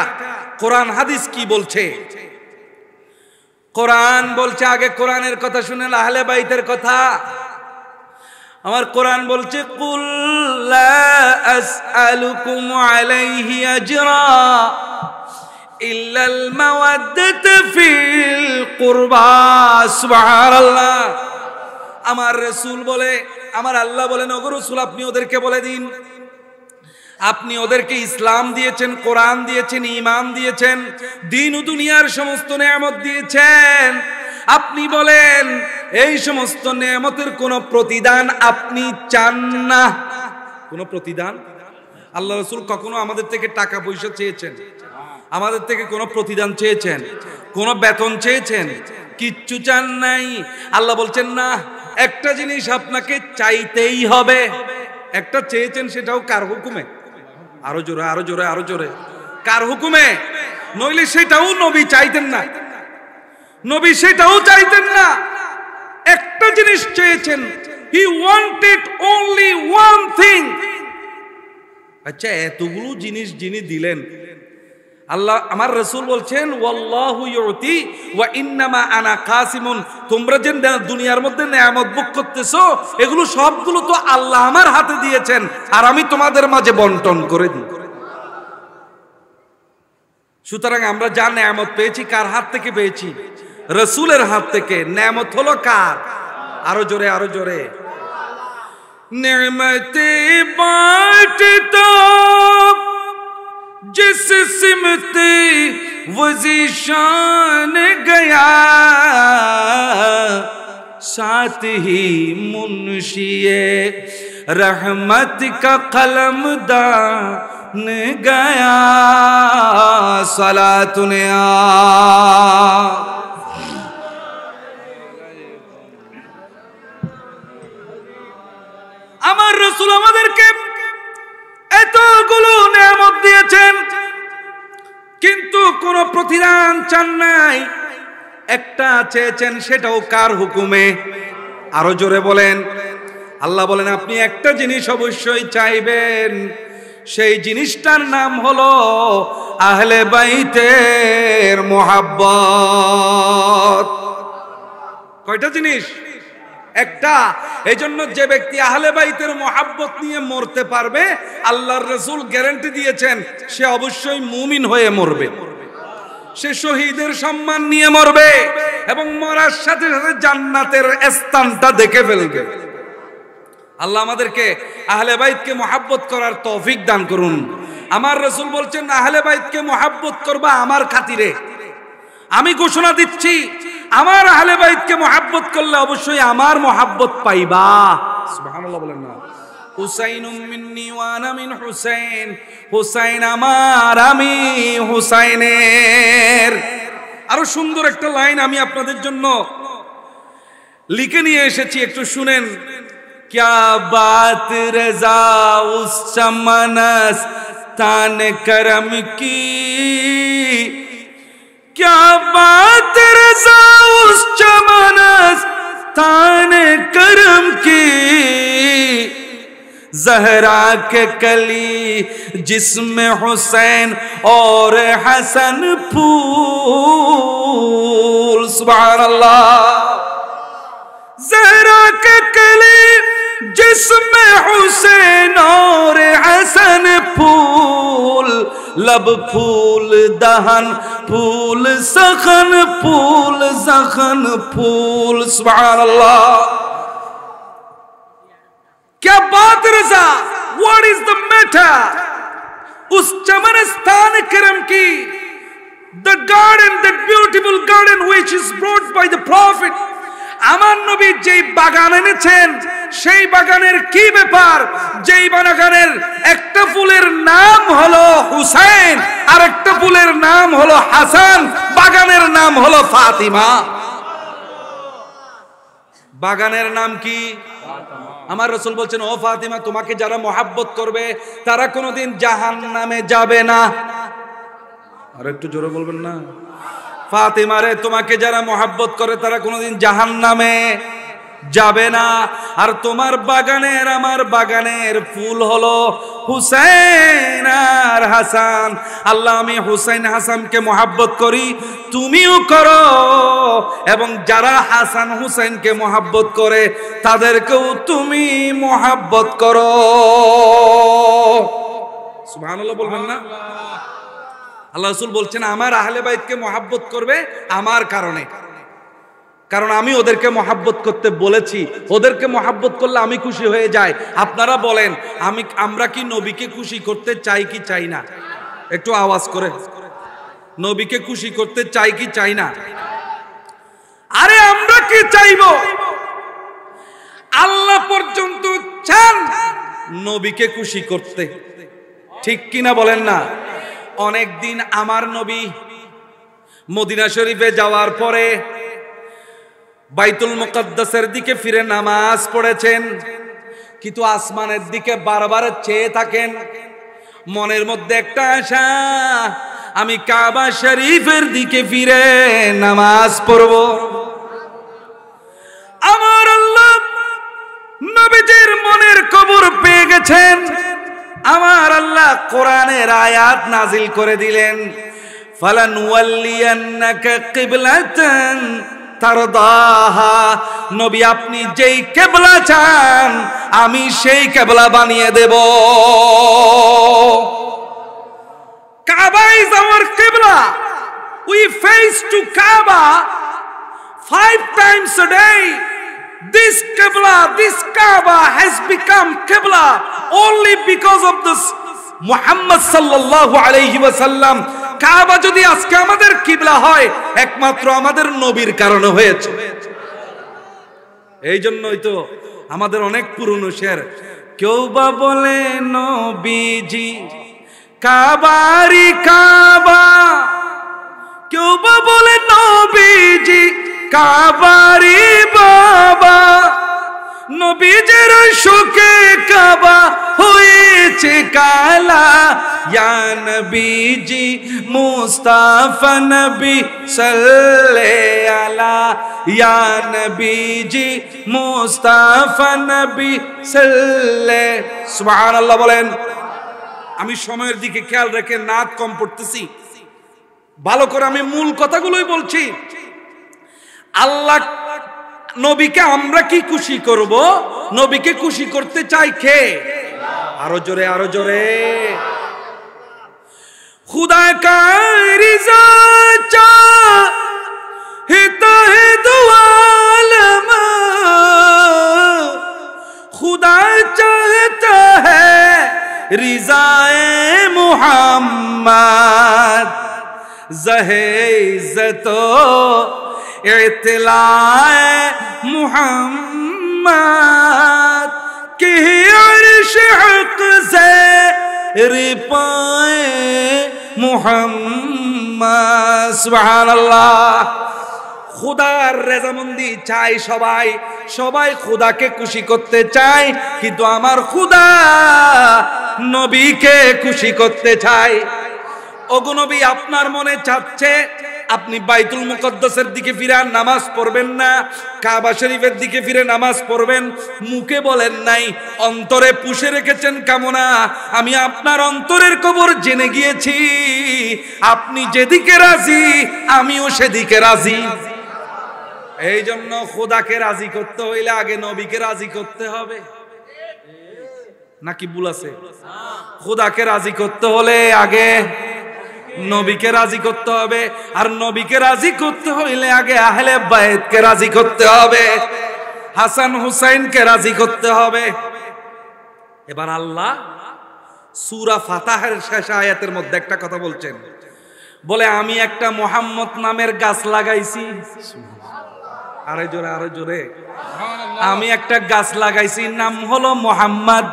কোরআন হাদিস কি বলছে? কোরআন বলছে, আগে কোরআনের কথা শুনেন, আহলে বাইতের কথা। আমার কোরআন বলছে, কুল লা আসআলুকুম আলাইহি আজরা ইল্লাল মাওয়াদ্দাতা ফিল কুরবা। সুবহানাল্লাহ। আমার রাসূল বলে, আমার আল্লাহ বলেন, ওগো রাসূল আপনি ওদেরকে বলে দিন, আপনি ওদেরকে ইসলাম দিয়েছেন, কোরআন দিয়েছেন, ঈমান দিয়েছেন, দ্বীন ও দুনিয়ার সমস্ত নেয়ামত দিয়েছেন। আপনি বলেন এই সমস্ত নেয়ামতের কোনো প্রতিদান আপনি চান না। কোনো প্রতিদান? আল্লাহ রাসূল কখনো আমাদের থেকে টাকা পয়সা চেয়েছেন? আমাদের থেকে কোনো প্রতিদান চেয়েছেন? কোনো বেতন চেয়েছেন? কিচ্ছু চান নাই। আল্লাহ বলছেন না, একটা জিনিস আপনাকে চাইতেই হবে। একটা চেয়েছেন, সেটাও কার হুকুমে? আরো জোরে, আরো জোরে, আরো জোরে। কার হুকুমে? নইলে সেটাও নবী চাইতেন না, নবী সেটাও চাইতেন না। একটা জিনিস চেয়েছেন, he wanted only one thing. আচ্ছা, এতগুলো জিনিস যিনি দিলেন, আল্লাহ, আমার রাসূল বলছেন ওয়াল্লাহু ইউতি ওয়া ইন্নামা আনা কাসিমুন। তোমরা যে দুনিয়ার মধ্যে নেয়ামত ভোগ করতেছো, এগুলো সবগুলো তো আল্লাহ আমার হাতে দিয়েছেন, আর আমি তোমাদের মাঝে বন্টন করে দিই। সুতরাং আমরা যা নেয়ামত পেয়েছি, কার হাত থেকে পেয়েছি? রাসূলের হাত থেকে। নেয়ামত হলো কার? আরো জোরে, আরো জোরে। নেয়ামতে বাঁটতা जिस सिमते वज़ीशान गया, साथ ही मुंशिए रहमत का कलमदान गया। सलातुने আমার রাসূল আমাদেরকে এতগুলো নেয়ামত দিয়েছেন, কিন্তু কোনো প্রতিদান চান নাই। একটা চেয়েছেন, সেটাও কার হুকুমে? আরো জোরে বলেন। আল্লাহ বলেন আপনি একটা জিনিস অবশ্যই চাইবেন, সেই জিনিসটার নাম হলো আহলে বাইতের মুহাব্বত। কয়টা জিনিস? একটা। এই জন্য যে ব্যক্তি আহলে বাইতের মুহাব্বত নিয়ে মরতে পারবে, আল্লাহর রাসূল গ্যারান্টি দিয়েছেন সে অবশ্যই মুমিন হয়ে মরবে, সে শহীদের সম্মান নিয়ে মরবে, এবং মরার সাথে সাথে জান্নাতের স্থানটা দেখে ফেলবে। আল্লাহ আমাদেরকে আহলে বাইতকে মুহাব্বত করার তৌফিক দান করুন। আমার রাসূল বলছেন আহলে বাইতকে মুহাব্বত করবা আমার খাতিরে। আমি ঘোষণা দিচ্ছি, আমার আহলে বাইতকে মুহাব্বত করলে অবশ্যই আমার মুহাব্বত পাইবা। সুবহানাল্লাহ বলেন না। হুসাইনুম মিন্নি ওয়া আনা মিন হুসাইন, হুসাইন আমার, আমি হুসাইনের। আরো সুন্দর একটা লাইন আমি আপনাদের জন্য লিখে নিয়ে এসেছি, একটু শুনেন। क्या बात रजा उस चमनस तान करम की, क्या बात रजा उस चमनस तान करम की, जहरा के कली जिसमें हुसैन और हसन फूल। सुभान अल्लाह। जहरा के कली जिसमें हुसैन और हसन फूल, लब फूल दहन फूल सखन फूल जखन फूल। सुभान अल्लाह। क्या बात रजा, व्हाट इज द मैटर? उस चमनस्तान करम की, the garden, that beautiful garden which is brought by the profit. আমার নবী যেই বাগান এনেছেন, সেই বাগানের কি ব্যাপার? যেই বাগানের একটা ফুলের নাম হলো হুসাইন, আর একটা ফুলের নাম হলো হাসান, বাগানের নাম হলো ফাতিমা। বাগানের নাম কি? আমার রাসূল বলছেন ও ফাতিমা, তোমাকে যারা মুহাব্বত করবে তারা কোনোদিন জাহান্নামে যাবে না। আর একটু জোরে বলবেন না। ফাতিমা রে, তোমাকে যারা মুহাব্বত করে তারা কোনোদিন জাহান্নামে যাবে না। আর তোমার বাগানের, আমার বাগানের ফুল হলো হুসাইন আর হাসান। আল্লাহ, আমি হুসাইন হাসানকে মুহাব্বত করি, তুমিও করো, এবং যারা হাসান হুসাইনকে মুহাব্বত করে তাদেরকেও তুমি মুহাব্বত করো। সুবহানাল্লাহ বলবেন না? আল্লাহ রাসূল বলছেন আমার আহলে বাইতকে মুহাব্বত করবে আমার কারণে, কারণ আমি ওদেরকে মুহাব্বত করতে বলেছি। ওদেরকে মুহাব্বত করলে আমি খুশি হয়ে যাই। আপনারা বলেন, আমরা কি নবীকে খুশি করতে চাই কি চাই না? একটু আওয়াজ করে। নবীকে খুশি করতে চাই কি চাই না? আরে আমরা কি চাইবো? আল্লাহ পর্যন্ত চান নবীকে খুশি করতে, ঠিক কিনা বলেন না? অনেক দিন আমার নবী মদিনা শরীফে যাওয়ার পরে বাইতুল মুকাদ্দাসের দিকে ফিরে নামাজ পড়েছেন, কিন্তু আসমানের দিকে বারবার চেয়ে থাকেন। মনের মধ্যে একটা আশা, আমি কাবা শরীফের দিকে ফিরে নামাজ পড়ব। আমার আল্লাহ নবীজির মনের কবর পেয়ে গেছেন। আমার আল্লাহ কোরআনের আয়াত নাজিল করে দিলেন, ফালানুওয়াল্লিয়ান্নাকা কিবলাতান তারদাহা। নবী আপনি যেই কিবলা চান আমি সেই কিবলা বানিয়ে দেব। কাবা is our qibla. We face to Kaaba 5 times a day. This Kaaba has become Qibla only because of this Muhammad sallallahu alayhi wa sallam. কাবা যদি আজকে আমাদের কিবলা হয় একমাত্র আমাদের নবীর কারণে হয়েছে। এই জন্যই তো আমাদের অনেক পুরনো শের, কেউ বা বলে নবীজি কাবারি কাবা, কেউ বা বলে নবীজি কাবারি বাবা। নবীজের শোকে কাবা হয়েছে কালা, ইয়া নবীজি মুস্তাফা নবী সাল্লাল্লাহু আলা, ইয়া নবীজি মুস্তাফা নবী সাল্লাল্লাহু। সুবহানাল্লাহ বলেন। আমি সময়ের দিকে খেয়াল রেখে নাত কম পড়তেছি, ভালো করে আমি মূল কথাগুলোই বলছি। আল্লাহ নবীকে আমরা কি খুশি করব? নবীকে খুশি করতে চাই কে? আরো জোরে, আরো জোরে। खुदा का रिज़ा चाहता है दो आलम, खुदा चाहता है रिज़ाए मुहम्मद, ज़हे इज़्ज़तो इत्तलाए मुहम्मद की अर्श हक़ से रिपाए मुहम्मद। सुबहानाल्लाह। খুদার রেজামন্দি চাই সবাই, সবাই খুদাকে খুশি করতে চায়, কিন্তু আমার খুদা নবীকে খুশি করতে চায়। ওগো নবী, আপনার মনে চাচ্ছে আপনি বাইতুল মুকাদ্দাসের দিকে ফিরে নামাজ পড়বেন না, কাবা শরীফের দিকে ফিরে নামাজ পড়বেন, মুখে বলেন নাই, অন্তরে পুষে রেখেছেন কামনা। আমি আপনার অন্তরের খবর জেনে গিয়েছি, আপনি যেদিকে রাজি আমিও সেদিকে রাজি। এই জন্য খোদাকে রাজি করতে হইলে আগে নবীকে রাজি করতে হবে, নাকি ভুল আছে? খোদাকে রাজি করতে হলে আগে নবীকে রাজি করতে হবে, আর নবীকে রাজি করতে হইলে আগে আহলে বাইতকে রাজি করতে হবে, হাসান হুসাইনকে রাজি করতে হবে। এবার আল্লাহ সূরা ফাতাহের শেষ আয়াতের মধ্যে একটা কথা বলছেন, বলে আমি একটা মুহাম্মদ নামের গাছ লাগাইছি। আরো জোরে, আরো জোরে। আমি একটা গাছ লাগাইছি, নাম হলো মুহাম্মদ।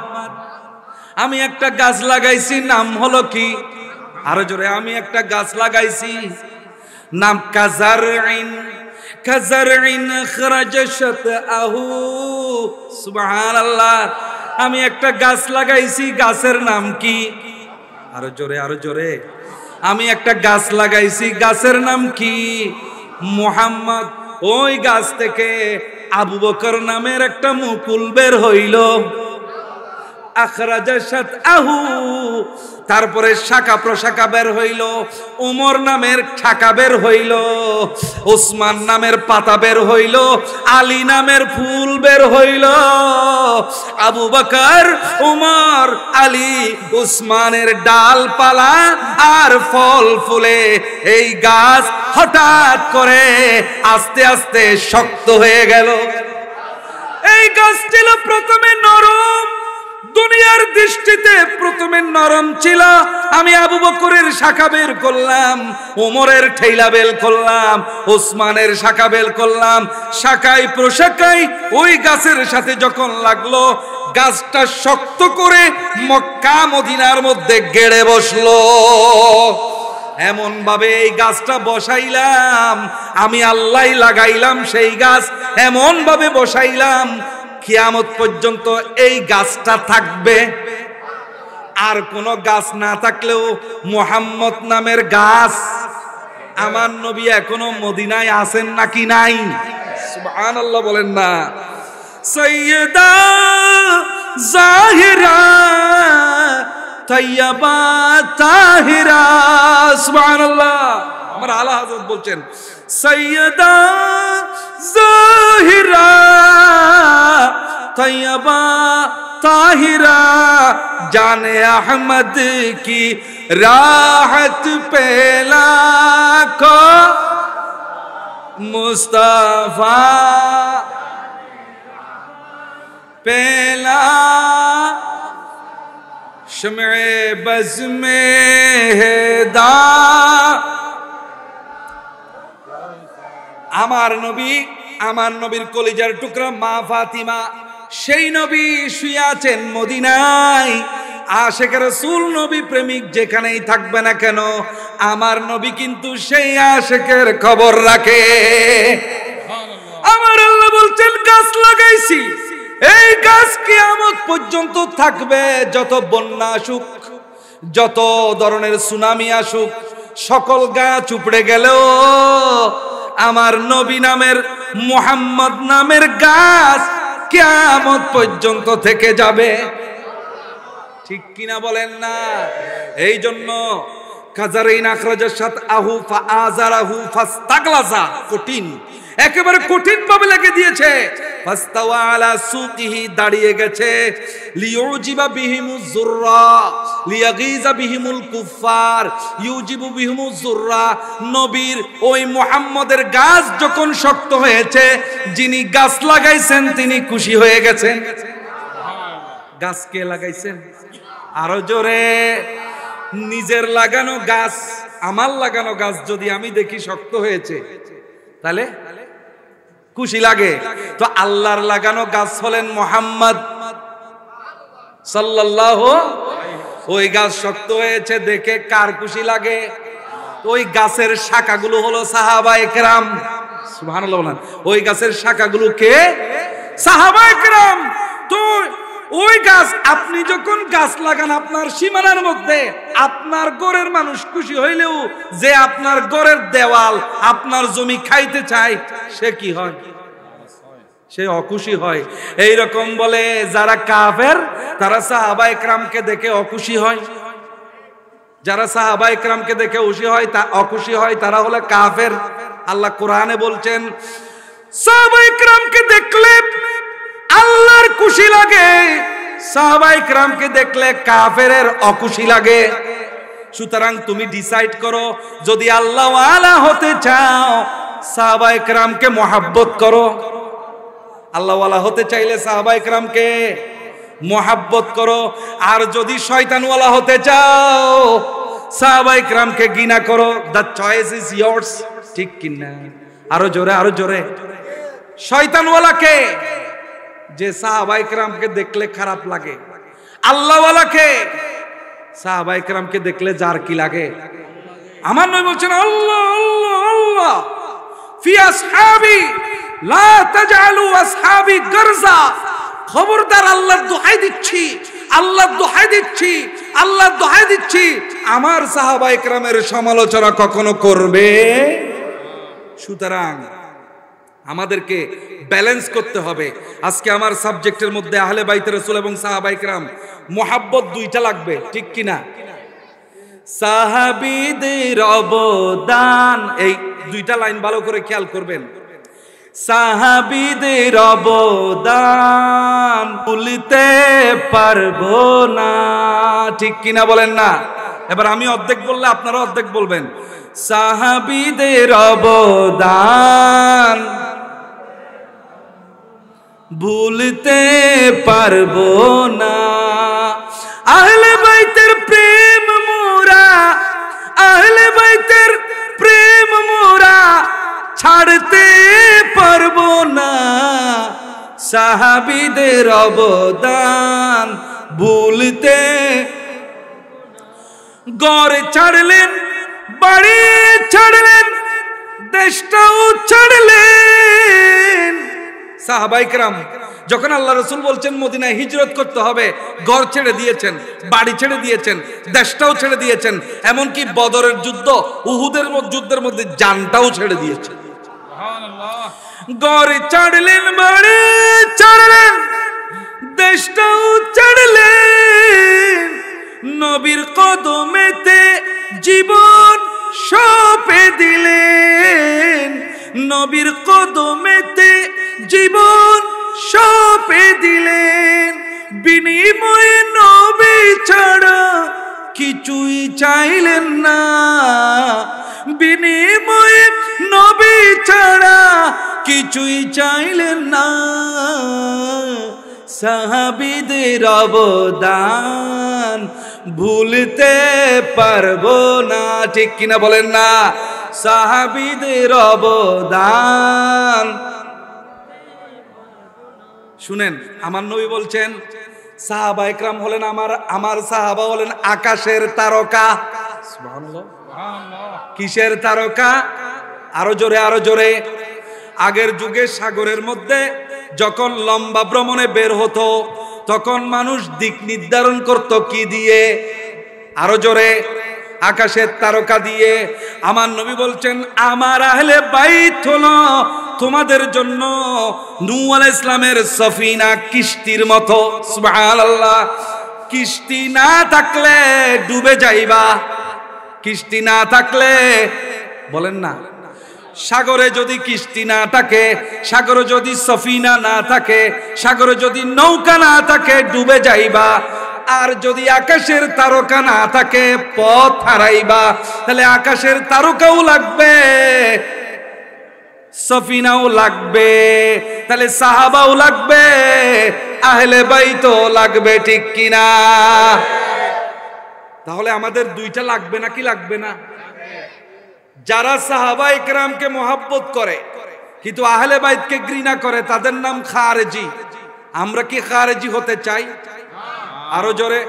আমি একটা গাছ লাগাইছি, নাম হলো কি? আরো জোরে। আমি একটা গাছ লাগাইছি, নাম কাজারইন, কাজারইন খরাজ শাতআহু। সুবহানাল্লাহ। আমি একটা গাছ লাগাইছি, গাছের নাম কি? আরো জোরে, আরো জোরে। আমি একটা গাছ লাগাইছি, গাছের নাম কি? মুহাম্মদ। ওই গাছ থেকে আবু বকর নামের একটা মুকুল বের হইল, আখরাজা শাতআহু। তারপরে শাখা প্রশাখা বের হইল, উমর নামের শাখা বের হইল, ওসমান নামের পাতা বের হইল, আলী নামের ফুল বের হইল। আবু বকর, উমর, আলী, ওসমানের ডালপালা আর ফল ফুলে এই গাছ হঠাৎ করে আস্তে আস্তে শক্ত হয়ে গেল। এই গাছ ছিল প্রথমে নরম, দুনিয়ার দৃষ্টিতে প্রথমে নরম ছিল। আমি আবু বকরের শাখা বের করলাম, ওমরের ঠেলা বের করলাম, ওসমানের শাখা বের করলাম। শাখায় প্রশাখায় ওই গাছের সাথে যখন লাগলো, গাছটা শক্ত করে মক্কা মদিনার মধ্যে গেড়ে বসলো। এমন ভাবে এই গাছটা বসাইলাম, আমি আল্লাহ লাগাইলাম সেই গাছ, এমন ভাবে বসাইলাম কিয়ামত পর্যন্ত এই গাছটা থাকবে। আর কোন গাছ না থাকলেও মুহাম্মদ নামের গাছ, আমার নবী এখনো মদিনায় আছেন নাকি নাই? সুবহানাল্লাহ বলেন না। সাইয়্যিদা জাহিরা তাইয়্যিবা তাহিরা, সুবহানাল্লাহ। আমার আলা হযরত বলছেন সাইয়্যিদা জাহিরা তাইয়্যিবা ताहिरा जाने अहमद की राहत पेला को मुस्तफा पेला शम्ए बज़ में है दा। আমার নবীর কলিজার টুকরা মা ফাতিমা, সেই নবী শুয়ে আছেন মদিনায়। আশিক রাসূল নবী প্রেমিক যেখানেই থাকবে না কেন, আমার নবী কিন্তু সেই আশিকের খবর রাখে। আমার আল্লাহ বলছেন গাছ লাগাইছি, এই গাছ কিয়ামত পর্যন্ত থাকবে। যত বন্যা আসুক, যত ধরনের সুনামি আসুক, সকল গাছ উপড়ে গেলেও আমার নবী নামের, মুহাম্মদ নামের গাছ কিয়ামত পর্যন্ত থেকে যাবে। ঠিক কিনা বলেন না? এই জন্য কাজারিন আখরাজার সাথে আহু ফাআজারাহু ফাস্তাগলাজা, কঠিন, একেবারে কঠিন ভাবে লেগে দিয়েছে। ফাস্তাওয়া আলা সুকিহি, দাঁড়িয়ে গেছে। লিউজিবা বিহিমুজ যুররা লিয়াগিজা বিহিমুল কুফার ইউজিবু বিহিমুজ যুররা। নবীর ওই মুহাম্মদের গাছ যখন শক্ত হয়েছে, যিনি গাছ লাগাইছেন তিনি খুশি হয়ে গেছেন। গাছ কে লাগাইছেন? আরো জোরে। নিজের লাগানো গাছ, আমার লাগানো গাছ যদি আমি দেখি শক্ত হয়েছে, তাহলে খুশি লাগে। তো আল্লাহর লাগানো গাছ হলেন মুহাম্মদ সাল্লাল্লাহু, ওই গাছ শক্ত হয়েছে দেখে কার খুশি লাগে? ওই গাছের শাখাগুলো হলো সাহাবায়ে কেরাম। সুবহানাল্লাহ বলেন। ওই গাছের শাখাগুলো কে? সাহাবায়ে কেরাম। তো ওই গাছ, আপনি যখন গাছ লাগান আপনার সীমানার মধ্যে, আপনার ঘরের মানুষ খুশি হইলেও যে আপনার ঘরের দেওয়াল, আপনার জমি খাইতে চায়, সে কি হয়? সে অখুশি হয়। এই রকম বলে যারা কাফের, তারা সাহাবায়ে কেরামকে দেখে অখুশি হয়। যারা সাহাবায়ে কেরামকে দেখে অখুশি হয়, তারা হলো কাফের। আল্লাহ কোরআনে বলছেন সাহাবায়ে কেরামকে দেখলে আল্লাহর খুশি লাগে, সাহাবায়ে কেরামকে দেখলে কাফেরের অখুশি লাগে। সুতরাং তুমি ডিসাইড করো, যদি আল্লাহ ওয়ালা হতে চাও সাহাবায়ে কেরামকে মহব্বত করো। আল্লাহ ওয়ালা হতে চাইলে সাহাবায়ে কেরামকে মহব্বত করো। আর যদি শয়তান ওয়ালা হতে চাও সাহাবায়ে কেরামকে ঘৃণা করো। The choice is years. ঠিক কিনা? আরো জোরে, আরো জোরে। শয়তান ওয়ালা কে? যে সাহাবায়ে কেরামকে দেখলে খারাপ লাগে। আল্লাহ ওয়ালা কে? সাহাবায়ে কেরামকে দেখলে যার কি লাগে। আমার নবী বলছেন আল্লাহ আল্লাহ আল্লাহ ফি আসহাবি লা তাজআলু আসহাবি গারজা। খবরদার, আল্লাহর দোহাই দিচ্ছি, আল্লাহর দোহাই দিচ্ছি, আল্লাহর দোহাই দিচ্ছি, আমার সাহাবায়ে কেরামের সমালোচনা কখনো করবে। সুতরাং আমাদেরকে ব্যালেন্স করতে হবে। আজকে আমার সাবজেক্টের মধ্যে আহলে বাইত রাসূল এবং সাহাবায়ে কেরাম, মুহাব্বত দুইটা লাগবে। ঠিক কিনা? সাহাবীদের অবদান, এই দুইটা লাইন ভালো করে খেয়াল করবেন। সাহাবীদের অবদান ভুলতে পারবো না। ঠিক কিনা বলেন না? এবার আমি অর্ধেক বললে আপনারা অর্ধেক বলবেন। সাহাবীদের অবদান ভুলতে পারবো না। আহলে বাইতের প্রেম মোরা, আহলে বাইতের প্রেম মোরা ছাড়তে পারবো না। সাহাবীদের অবদান ভুলতে, গড় ছাড়লেন বাড়ি ছাড়লেন, দেশটাও ছাড়লেন। সাহাবায়ে কেরাম যখন আল্লাহ রাসূল বলছেন মদিনায় হিজরত করতে হবে, ঘর ছেড়ে দিয়েছেন, বাড়ি ছেড়ে দিয়েছেন, দেশটাও ছেড়ে দিয়েছেন, এমনকি বদরের যুদ্ধ, উহুদের যুদ্ধের মধ্যে জানটাও ছেড়ে দিয়েছেন। সুবহানাল্লাহ। ঘর ছাড়লেন, বাড়ি ছাড়লেন, দেশটাও ছাড়লেন, নবীর কদমেতে জীবন সঁপে দিলেন, নবীর কদমেতে জীবন সঁপে দিলেন। বিনিময়ে নবী ছাড়া কিছুই চাইলেন না, বিনিময়ে নবী ছাড়া কিছুই চাইলেন না। সাহাবীদের অবদান ভুলতে পারবো না, ঠিক কিনা বলেন না? সাহাবীদের অবদান। শুনেন, আমার নবী বলছেন সাহাবা ইকরাম হলেন আমার সাহাবা হলেন আকাশের তারকা। সুবহানাল্লাহ। কিসের তারকা? আরো জোরে, আরো জোরে। আগের যুগে সাগরের মধ্যে যখন লম্বা ভ্রমণে বের হতো তখন মানুষ দিক নির্ধারণ করত কি দিয়ে? আরো জোরে। আকাশের তারকা দিয়ে। আমার নবী বলছেন আমার আহলে বাইত হলো তোমাদের জন্য নূহ আলাইহিস সালামের সফিনা, কিস্তির মতো। সুবহানাল্লাহ। কিস্তি না থাকলে ডুবে যাইবা, কিস্তি না থাকলে, বলেন না, সাগরে যদি কিস্তি না থাকে, সাগরে যদি সফিনা না থাকে, সাগরে যদি নৌকা না থাকে, ডুবে যাইবা। আর যদি আকাশের তারকা না থাকে পথ হারাইবা। তাহলে আকাশের তারকাও লাগবে, সফিনাও লাগবে, তাহলে সাহাবাও লাগবে, আহলে বাইতও লাগবে, ঠিক কিনা? তাহলে আমাদের দুইটা লাগবে নাকি লাগবে না? যারা সাহাবা ইকরামকে মহব্বত করে কিন্তু আহলে বাইতকে ঘৃণা করে তাদের নাম খারেজি। আমরা কি খারেজি হতে চাই? আরো জোরে।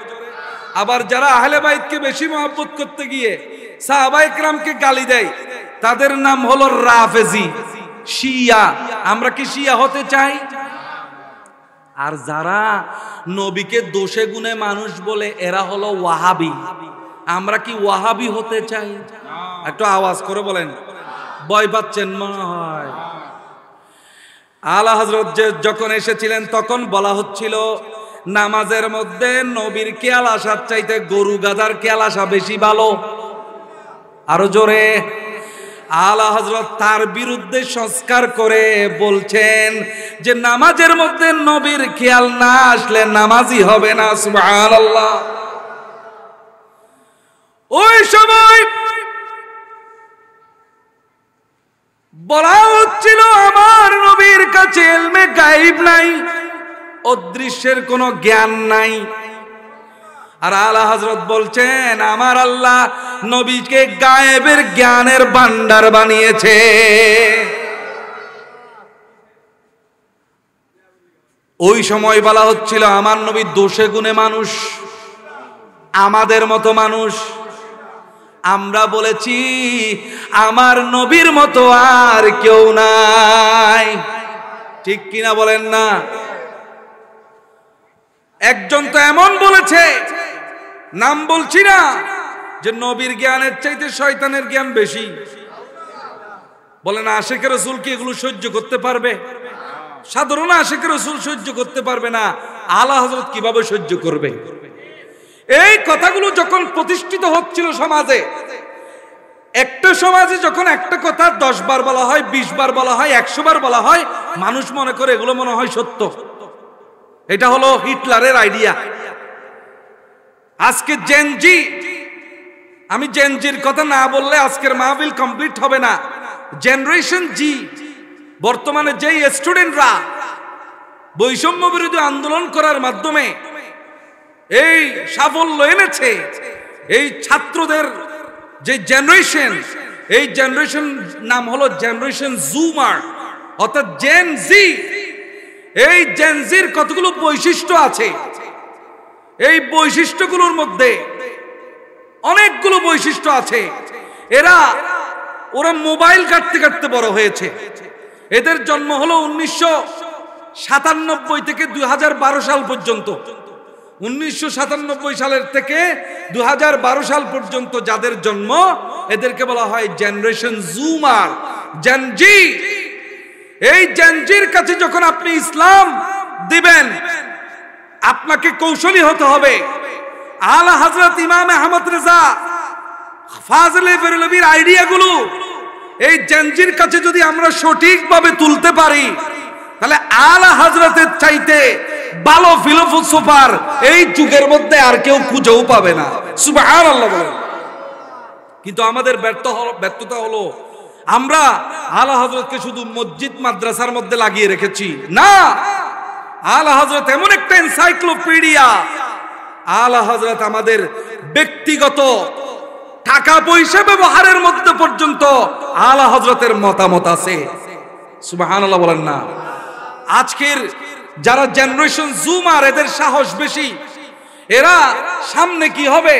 আবার যারা আহলে বাইতকে বেশি মহব্বত করতে গিয়ে সাহাবা ইকরামকে গালি দেয় তাদের নাম হলো রাফেজি, শিয়া। আমরা কি শিয়া হতে চাই? আর যারা নবীকে দোষে গুণে মানুষ বলে এরা হলো ওয়াহাবি। আমরা কি ওয়াহাবি হতে চাই? একটু আওয়াজ করে বলেন, ভয় পাচ্ছেন মনে হয়। আলা হযরত যখন এসেছিলেন তখন বলা হচ্ছিল নামাজের মধ্যে নবীর খেয়াল আসার চাইতে গরু গাধার খেয়াল আসা বেশি ভালো। আরো জোরে। আলা হযরত তার বিরুদ্ধে সংস্কার করে বলছেন যে নামাজের মধ্যে নবীর খেয়াল না আসলে নামাজই হবে না। সুবহানাল্লাহ। ওই সময় বলা হচ্ছিল আমার নবীর কাছে ইলমে গায়েব নাই, অদৃশ্যের কোনো জ্ঞান নাই। আর আলা হযরত বলছেন আমার আল্লাহ নবীকে গায়েবের জ্ঞানের ভান্ডার বানিয়েছে। ওই সময় বলা হচ্ছিল আমার নবী দোষে গুণে মানুষ, আমাদের মতো মানুষ। আমরা বলেছি আমার নবীর মতো আর কেউ নাই, ঠিক কিনা বলেন না? একজন তো এমন বলেছে, নাম বলছি না, যে নবীর জ্ঞানের চাইতে শয়তানের জ্ঞান বেশি। বলেন আশিকে রাসূল কি এগুলো সহ্য করতে পারবে? সাধারণ আশিকে রাসূল সহ্য করতে পারবে না, আলা হযরত কিভাবে সহ্য করবে? এই কথাগুলো যখন প্রতিষ্ঠিত হচ্ছিল সমাজে, একটা সমাজে যখন একটা কথা 10 বার বলা হয়, 20 বার বলা হয়, 100 বার বলা হয়, মানুষ মনে করে এগুলো মনে হয় সত্য। এটা হলো হিটলারের আইডিয়া। আজকে জেনজি, আমি জেনজির কথা না বললে আজকের মাহফিল কমপ্লিট হবে না। জেনারেশন জি, বর্তমানে যেই স্টুডেন্টরা বৈষম্য বিরোধী আন্দোলন করার মাধ্যমে এই সাফল্য এনেছে, এই ছাত্রদের যে জেনারেশন, এই জেনারেশন নাম হলো জেনারেশন জুমার, অর্থাৎ জেন জি। এই জেন জির কতগুলো বৈশিষ্ট্য আছে, এই বৈশিষ্ট্যগুলোর মধ্যে অনেকগুলো বৈশিষ্ট্য আছে। ওরা মোবাইল কাটতে কাটতে বড় হয়েছে। এদের জন্ম হলো 1997 থেকে 2012 সাল পর্যন্ত। 1997 সালের থেকে 2012 সাল পর্যন্ত যাদের জন্ম, এদেরকে বলা হয় জেনারেশন জুমার, জেনজি। এই জেনজির কাছে যখন আপনি ইসলাম দিবেন, আপনাকে কৌশলী হতে হবে। আলা হযরত ইমাম আহমদ রেজা ফাজলে বেরলভীর আইডিয়াগুলো এই জেনজির কাছে যদি আমরা সঠিকভাবে তুলতে পারি, তাহলে আলা হযরতের চাইতে ভালো ফিলোসোফার এই যুগের মধ্যে আর কেউ খুঁজেও পাবে না। সুবহানাল্লাহ বলেন। কিন্তু আমাদের ব্যর্থতা হলো আমরা আলা হযরতকে শুধু মসজিদ মাদ্রাসার মধ্যে লাগিয়ে রেখেছি। না, আলা হযরত এমন একটা এনসাইক্লোপিডিয়া। আলা হযরত আমাদের ব্যক্তিগত টাকা পয়সা ব্যবহারের মধ্যে পর্যন্ত আলা হযরতের মতামত আছে। সুবহানাল্লাহ বলেন না। আজকের যারা জেনারেশন জুমার, এদের সাহস বেশি। এরা সামনে কি হবে,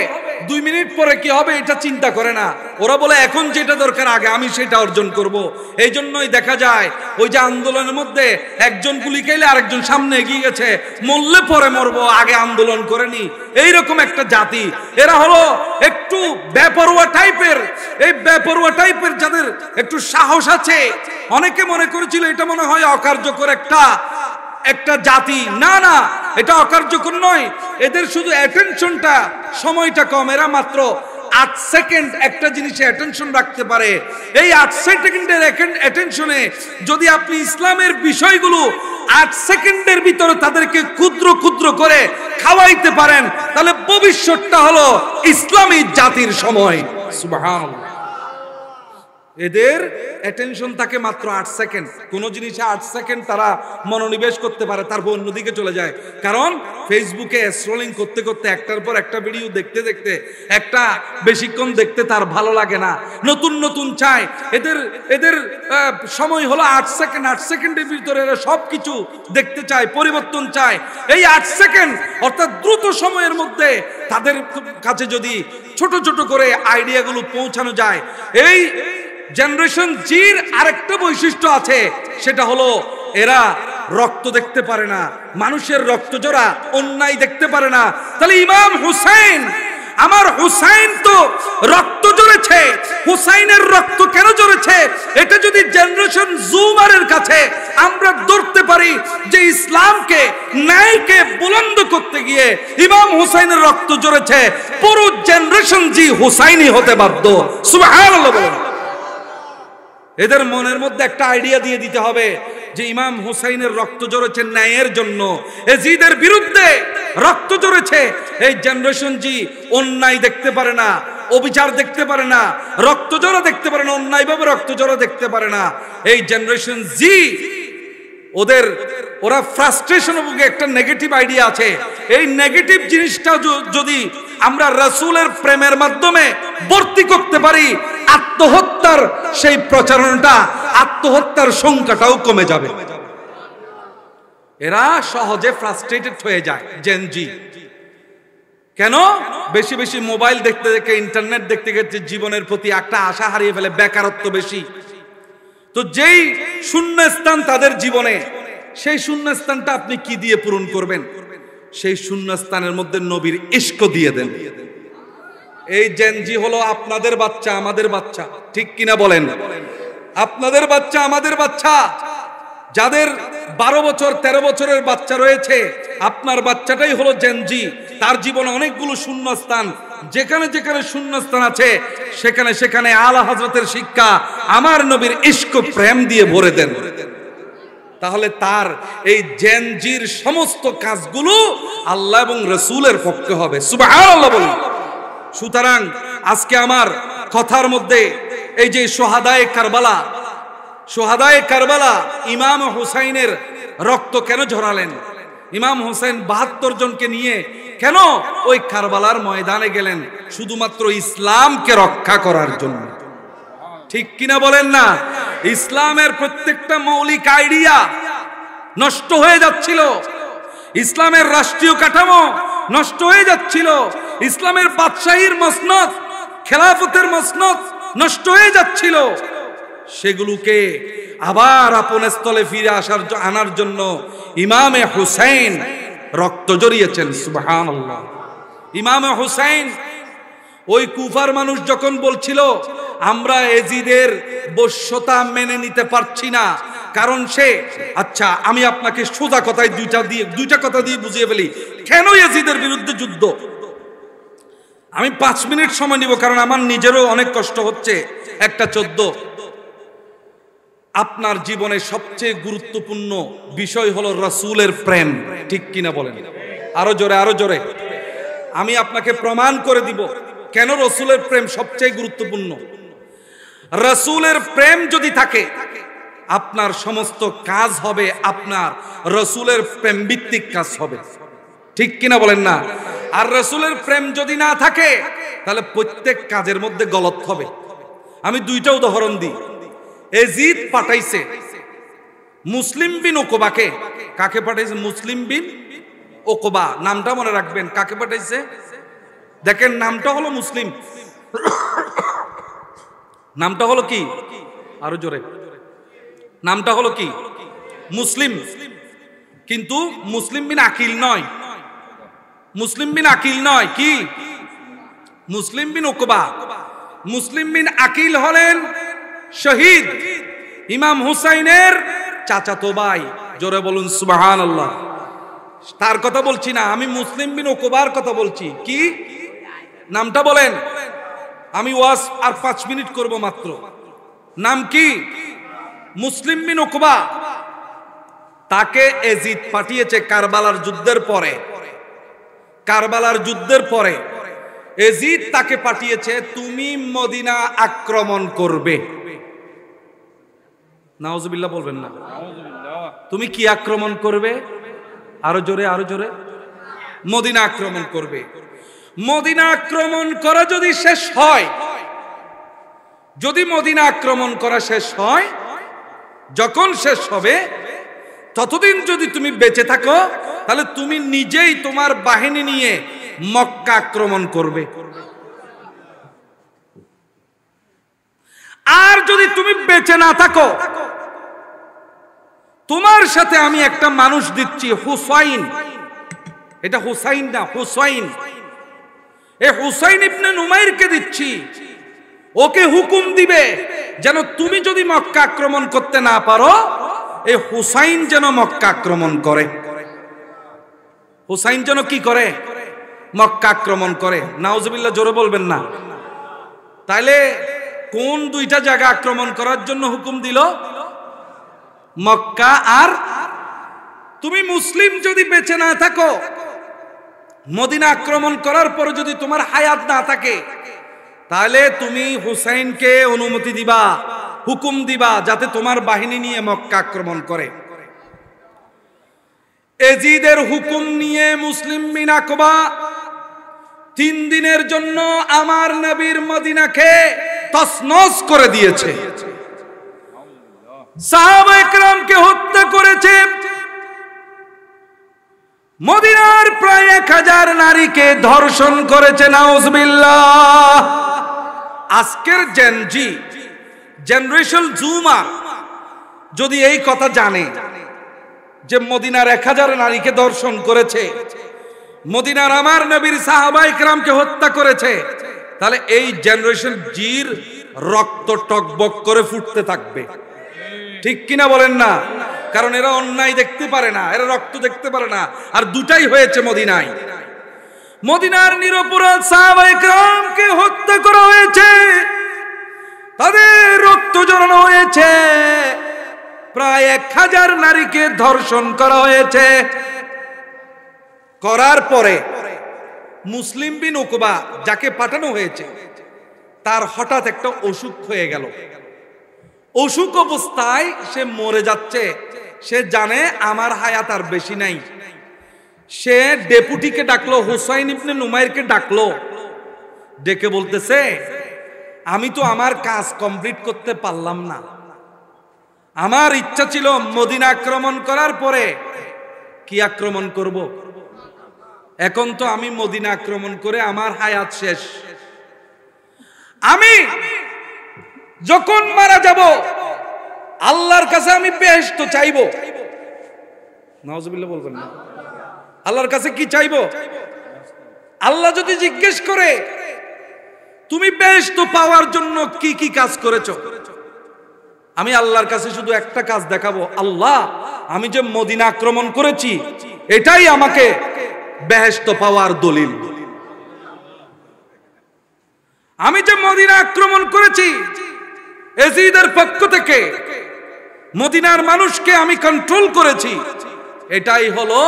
2 মিনিট পরে কি হবে এটা চিন্তা করে না। ওরা বলে এখন যেটা দরকার আগে আমি সেটা অর্জন করব। এই জন্যই দেখা যায় ওই যে আন্দোলনের মধ্যে একজন গুলি খেলে আরেকজন সামনে এগিয়ে গেছে, মরলে পরে মরবো, আগে আন্দোলন করে নি, এইরকম একটা জাতি। এরা হলো একটু বেপরোয়া টাইপের। এই বেপরোয়া টাইপের যাদের একটু সাহস আছে, অনেকে মনে করেছিল এটা মনে হয় অকার্যকর একটা জাতি। না না, এটা অকার্যকর নয়। এদের শুধু অ্যাটেনশনটা, সময়টা কম। এরা মাত্র 8 সেকেন্ড একটা জিনিসে অ্যাটেনশন রাখতে পারে। এই 8 সেকেন্ডের অ্যাটেনশনে যদি আপনি ইসলামের বিষয়গুলো 8 সেকেন্ডের ভিতরে তাদেরকে ক্ষুদ্র ক্ষুদ্র করে খাওয়াইতে পারেন, তাহলে ভবিষ্যৎটা হলো ইসলামী জাতির সময়। সুবহানাল্লাহ। এদের অ্যাটেনশন থাকে মাত্র 8 সেকেন্ড। কোন জিনিসে 8 সেকেন্ড তারা মনোনিবেশ করতে পারে, তারপর অন্যদিকে চলে যায়। কারণ ফেসবুকে স্ক্রলিং করতে করতে একটার পর একটা ভিডিও দেখতে দেখতে একটা বেশিক্ষণ দেখতে তার ভালো লাগে না, নতুন নতুন চায়। এদের সময় হলো 8 সেকেন্ড। 8 সেকেন্ডের ভিতরে এরা সবকিছু দেখতে চায়, পরিবর্তন চায়। এই 8 সেকেন্ড অর্থাৎ দ্রুত সময়ের মধ্যে তাদের কাছে যদি ছোট ছোট করে আইডিয়াগুলো পৌঁছানো যায়। এই জেনারেশন জির আরেকটা বৈশিষ্ট্য আছে, সেটা হলো এরা রক্ত দেখতে পারে না, মানুষের রক্ত জোড়া, অন্যায় দেখতে পারে না। তাহলে ইমাম হুসাইন, আমার হুসাইন তো রক্ত ঝরেছে, হুসাইনের রক্ত কেন ঝরেছে? এটা যদি জেনারেশন জুমারের কাছে আমরা ধরতে পারি যে ইসলামকে, ন্যায়কে বুলন্দ করতে গিয়ে ইমাম হুসাইনের রক্ত ঝরেছে, পুরো জেনারেশন জি হুসাইনি হতে বাধ্য। সুবহানাল্লাহ বলেন। এদের মনের মধ্যে একটা আইডিয়া দিয়ে দিতে হবে যে ইমাম হুসাইনের রক্ত ঝরেছে ন্যায়ের জন্য, এজিদের বিরুদ্ধে রক্ত ঝরেছে। এই জেনারেশন জি অন্যায় দেখতে পারে না, অবিচার দেখতে পারে না, রক্ত ঝরা দেখতে পারে না, অন্যায়ভাবে রক্ত ঝরা দেখতে পারে না। এই জেনারেশন জি ওরা ফ্রাস্ট্রেশন এবং একটা নেগেটিভ আইডিয়া আছে। এই নেগেটিভ জিনিসটা যদি আমরা রাসূলের প্রেমের মাধ্যমে ভর্তি করতে পারি, আত্মহত্যার সেই প্রচারণাটা, আত্মহত্যার সংখ্যাটাও কমে যাবে। এরা সহজে ফ্রাস্ট্রেটেড হয়ে যায় জেনজি। কেন? বেশি বেশি মোবাইল দেখতে দেখতে, ইন্টারনেট দেখতে দেখতে জীবনের প্রতি একটা আশা হারিয়ে ফেলে, বেকারত্ব বেশি। তো যেই শূন্যস্থান তাদের জীবনে, সেই শূন্যস্থানটা আপনি কি দিয়ে পূরণ করবেন? সেই শূন্যস্থানের মধ্যে নবীর ইশক দিয়ে দেন। এই জেনজি হলো আপনাদের বাচ্চা, আমাদের বাচ্চা, ঠিক কিনা বলেন? আপনাদের বাচ্চা, আমাদের বাচ্চা। যাদের 12 বছর 13 বছরের বাচ্চা রয়েছে, আপনার বাচ্চাটাই হলো জেনজি। তার জীবনে অনেকগুলো শূন্যস্থান, যেখানে যেখানে শূন্যস্থান আছে সেখানে সেখানে আলা হযরতের শিক্ষা, আমার নবীর ইশক প্রেম দিয়ে ভরে দেন। তাহলে তার এই জেনজির সমস্ত কাজগুলো আল্লাহ এবং রাসূলের পক্ষে হবে। সুবহানাল্লাহ বলুন। সুতরাং আজকে আমার কথার মধ্যে এই যে সোহাদায়ে কারবালা, ইমাম হুসাইনের রক্ত কেন ঝরালেন? ইমাম হুসাইন 72 জনকে নিয়ে কেন ওই কারবালার ময়দানে গেলেন? শুধুমাত্র ইসলামকে রক্ষা করার জন্য, ঠিক কিনা বলেন না? ইসলামের প্রত্যেকটা মৌলিক আইডিয়া নষ্ট হয়ে যাচ্ছিল, ইসলামের রাষ্ট্রীয় কাঠামো নষ্ট হয়ে যাচ্ছিল, ইসলামের বাদশাহীর মসনদ, খেলাফতের মসনদ নষ্ট হয়ে যাচ্ছিল, সেগুলোকে আবার আপন স্থলে ফিরে আনার জন্য ইমামে হুসাইন রক্ত জড়িয়েছেন। সুবহানাল্লাহ। ইমামে হুসাইন, ওই কুফার মানুষ যখন বলছিল আমরা এজিদের বশ্যতা মেনে নিতে পারছি না, কারণ সে, আচ্ছা আমি আপনাকে সোজা কথায় দুইটা কথা দিয়ে বুঝিয়ে ফেলি কেন এজিদের বিরুদ্ধে যুদ্ধ। আমি 5 মিনিট সময় নিব, কারণ আমার নিজেরও অনেক কষ্ট হচ্ছে। 1:14, আপনার জীবনে সবচেয়ে গুরুত্বপূর্ণ বিষয় হলো রাসূলের প্রেম, ঠিক কিনা বলেন? আরো জোরে, আরো জোরে। আমি আপনাকে প্রমাণ করে দিব কেন রাসূলের প্রেম সবচেয়ে গুরুত্বপূর্ণ। রাসূলের প্রেম যদি থাকে, আপনার সমস্ত কাজ হবে আপনার রাসূলের প্রেম ভিত্তিক কাজ হবে, ঠিক কিনা বলেন না? আর রাসূলের প্রেম যদি না থাকে, তাহলে প্রত্যেক কাজের মধ্যে গলত হবে। আমি 2টা উদাহরণ দিই। এজিদ পাঠাইছে মুসলিম বিন উকবাকে। কাকে পাঠাইছে? মুসলিম বিন উকবা। নামটা মনে রাখবেন, কাকে পাঠাইছে? দেখেন, নামটা হলো মুসলিম। নামটা হলো কি? আরো জোরে। নামটা হলো কি? মুসলিম। কিন্তু মুসলিম বিন আকিল নয়, মুসলিম বিন আকিল নয়। কি? মুসলিম বিন উকবা। মুসলিম বিন আকিল হলেন শহীদ ইমাম হুসাইনের চাচাতো ভাই। জোরে বলুন সুবহানাল্লাহ। তার কথা বলছি না, আমি মুসলিম বিন উকবার কথা বলছি। কি নামটা বলেন? আমি ওয়াজ আর 5 মিনিট করব মাত্র। নাম কি? মুসলিম বিন উকবা। তাকে এজিদ পাঠিয়েছে কারবালার যুদ্ধের পরে। কারবালার যুদ্ধের পরে এজিদ তাকে পাঠিয়েছে, তুমি মদিনা আক্রমণ করবে। নাউজুবিল্লাহ বলবেন না। তুমি কি আক্রমণ করবে? আরো জোরে, আরো জোরে। মদিনা আক্রমণ করবে। মদিনা আক্রমণ করা যদি শেষ হয়, যদি মদিনা আক্রমণ করা শেষ হয়, যখন শেষ হবে ততদিন যদি তুমি বেঁচে থাকো, তাহলে তুমি নিজেই তোমার বাহিনী নিয়ে মক্কা আক্রমণ করবে। আর যদি তুমি বেঁচে না থাকো, তোমার সাথে আমি একটা মানুষ দিচ্ছি, হুসাইন। এটা হুসাইন না, হুসাইন। এ হুসাইন ইবনে নুমাইরকে দিচ্ছি। ওকে হুকুম দিবে যেন তুমি যদি মক্কা আক্রমণ করতে না পারো, এই হুসাইন যেন মক্কা আক্রমণ করে। হুসাইন যেন কি করে? মক্কা আক্রমণ করে। নাউজুবিল্লাহ জোরে বলবেন না। তাইলে কোন 2টা জায়গা আক্রমণ করার জন্য হুকুম দিল? মক্কা আর। তুমি মুসলিম যদি বেঁচে না থাকো, মদিনা আক্রমণ করার পর যদি তোমার হায়াত না থাকে, তাহলে তুমি হুসাইনকে অনুমতি দিবা, হুকুম দিবা যাতে তোমার বাহিনী নিয়ে মক্কা আক্রমণ করে। এজিদের হুকুম নিয়ে মুসলিম বিন উকবা 3 দিনের জন্য আমার নবীর মদিনাকে তছনছ করে দিয়েছে। সাহাবায়ে কেরামকে হত্যা করেছে। মদিনার প্রায় 1000 নারীকে ধর্ষণ করেছে। নাউজুবিল্লাহ। আজকের জেনজি, জেনারেশন জুমার যদি এই কথা জানে যে মদিনার 1000 নারীকে ধর্ষণ করেছে, মদিনার আমার নবীর সাহাবায়ে কেরামকে হত্যা করেছে, তাহলে এই জেনারেশন জির রক্ত টকবক করে ফুটতে থাকবে, ঠিক কিনা বলেন না? কারণ এরা অন্যায় দেখতে পারে না, এরা রক্ত দেখতে পারে না। আর 2টাই হয়েছে মদিনায়। মদিনার নিরপরাধ সাহাবায়ে কেরামকে হত্যা করা হয়েছে, তাদের রক্ত ঝরানো হয়েছে, প্রায় 1000 নারীকে ধর্ষণ করা হয়েছে। করার পরে মুসলিম বিন উকবা যাকে পাঠানো হয়েছে, তার হঠাৎ একটা অসুখ হয়ে গেল। অসুখ অবস্থায় সে মরে যাচ্ছে। সে জানে আমার হায়াত আর বেশি নাই। সে ডেপুটিকে ডাকলো, হুসাইন ইবনে নুমাইরকে ডাকলো, ডেকে বলতেছে, আমি তো আমার কাজ কমপ্লিট করতে পারলাম না। আমার ইচ্ছা ছিল মদিনা আক্রমণ করার পরে কি আক্রমণ করব। এখন তো আমি মদিনা আক্রমণ করে আমার হায়াত শেষ। আমি যখন মারা যাব আল্লাহর কাছে আমি বেহেশত চাইবো। নাউজুবিল্লাহ বলবেন না। আল্লাহর কাছে কি চাইবো? আল্লাহ যদি জিজ্ঞেস করে তুমি বেহেশত পাওয়ার জন্য কি কি কাজ করেছো, আমি আল্লাহর কাছে শুধু একটা কাজ দেখাবো, আল্লাহ আমি যে মদিনা আক্রমণ করেছি এটাই আমাকে বেহেশত পাওয়ার দলিল। আমি যে মদিনা আক্রমণ করেছি এজিদের পক্ষ থেকে, মদিনার মানুষকে আমি কন্ট্রোল করেছি, এটাই হলো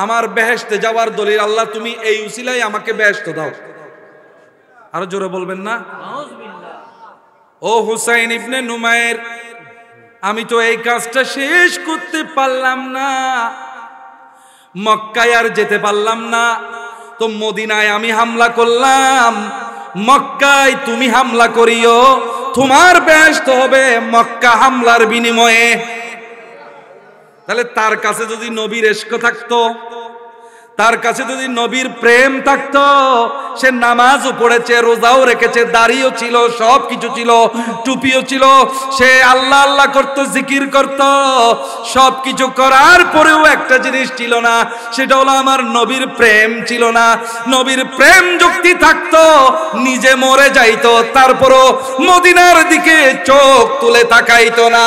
আমার বেহেশতে যাওয়ার দলিল। আল্লাহ তুমি এই উসিলায় আমাকে বেহেশত দাও। আরো জোরে বলবেন না? ও হুসাইন ইবনে নুমাইর, আমি তো এই কাজটা শেষ করতে পারলাম না, মক্কায় আর যেতে পারলাম না, তো মদিনায় আমি হামলা করলাম, মক্কায় তুমি হামলা করিও, তোমার বেহেশত হবে মক্কা হামলার বিনিময়ে। তাহলে তার কাছে যদি নবীর ইশক থাকতো, তার কাছে যদি নবীর প্রেম থাকতো, সে নামাজও পড়েছে, রোজাও রেখেছে, দাড়িও ছিল, সব কিছু ছিল, টুপিও ছিল, সে আল্লাহ আল্লাহ করত, জিকির করত, সব কিছু করার পরেও একটা জিনিস ছিল না, সেটা হলো আমার নবীর প্রেম ছিল না। নবীর প্রেম যুক্তি থাকতো নিজে মরে যাইতো, তারপরও মদিনার দিকে চোখ তুলে তাকাইতো না।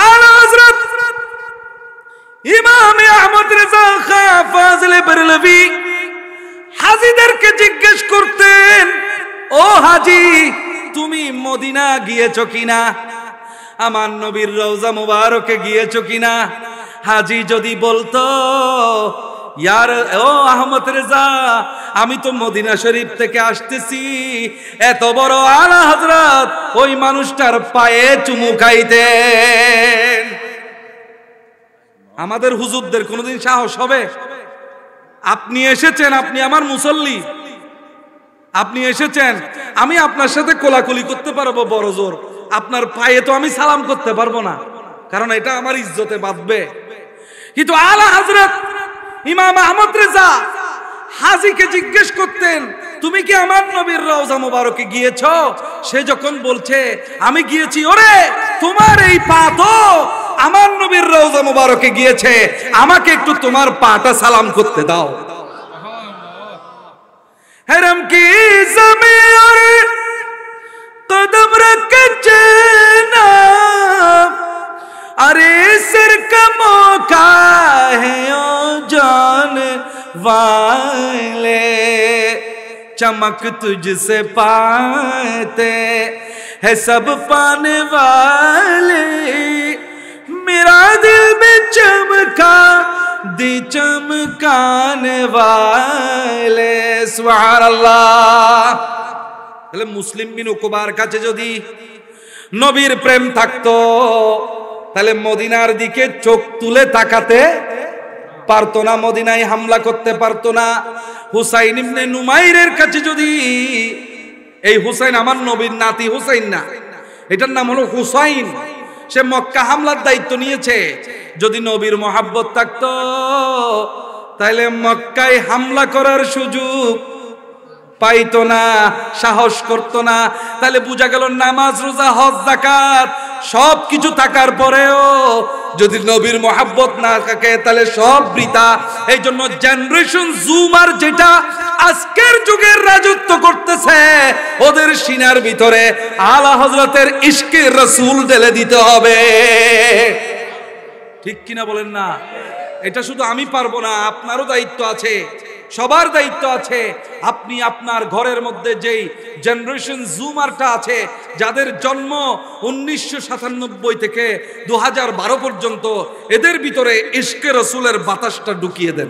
আলা হযরত ইমাম আহমদ রেজা খা ফাজলে বেরলভী হাজীদেরকে জিজ্ঞেস করতেন, ও হাজী তুমি মদিনা গিয়েছো কিনা, আমার নবীর রওজা মুবারকে গিয়েছো কিনা? হাজী যদি বলতো ইয়ার ও আহমদ রেজা আমি তো মদিনা শরীফ থেকে আসতেছি, এত বড় আলা হযরত ওই মানুষটার পায়ে চুমু খাইতেন। আমাদের হুজুরদের কোনোদিন সাহস হবে? আপনি এসেছেন, আপনি আমার মুসল্লি, আপনি এসেছেন, আমি আপনার সাথে কোলাকুলি করতে পারবো বড় জোর, আপনার পায়ে তো আমি সালাম করতে পারবো না, কারণ এটা আমার ইজ্জতে বাঁধবে। কিন্তু আলা হযরত ইমাম আহমদ রেজা হাজীকে জিজ্ঞেস করতেন, তুমি কি আমার নবীর রওজা মুবারকে গিয়েছো? সে যখন বলছে আমি গিয়েছি, ওরে তোমার এই পা তো আমার নবীর রওজা মুবারকে গিয়েছে, আমাকে একটু তোমার পাটা সালাম করতে দাও। হরম কি জমিন और कदम रखे ना, अरे सिर का मौका है ओ जान वाले, चमक तुझसे पाते है सब पाने वाले, मेरा दिल में चमका दी चमकाने वाले। सुबहानाल्लाह। তাহলে মুসলিম বিন উকবার কাছে যদি নবীর প্রেম থাকতো, তাহলে মদিনার দিকে চোখ তুলে তাকাতে পারতো না, মদিনায় হামলা করতে পারতো না। হুসাইন ইবনে নুমাইরের কাছে যদি, এই হুসাইন আমার নবীর নাতি হুসাইন না, এটার নাম হলো হুসাইন, সে মক্কা হামলার দায়িত্ব নিয়েছে, যদি নবীর মহাব্বত থাকতো তাহলে মক্কায় হামলা করার সুযোগ পাইতো না, সাহস করতো না। তাহলে বোঝা গেল নামাজ রোজা হজ যাকাত সব কিছু থাকার পরেও যদি নবীর মহাব্বত না থাকে তাহলে সব বৃথা। এই জন্য জেনারেশন জুমার যেটা আজকের যুগের রাজত্ব করতেছে, ওদের সিনার ভিতরে আলা হযরতের ইশকে রাসূল ঢেলে দিতে হবে। ঠিক কিনা বলেন না? এটা শুধু আমি পারবো না, আপনারও দায়িত্ব আছে, সবার দায়িত্ব আছে। আপনি আপনার ঘরের মধ্যে যেই জেনারেশন জুমারটা আছে, যাদের জন্ম 1997 থেকে 2012 পর্যন্ত, এদের ভিতরে ইশকে রাসূলের বাতাসটা ঢুকিয়ে দেন।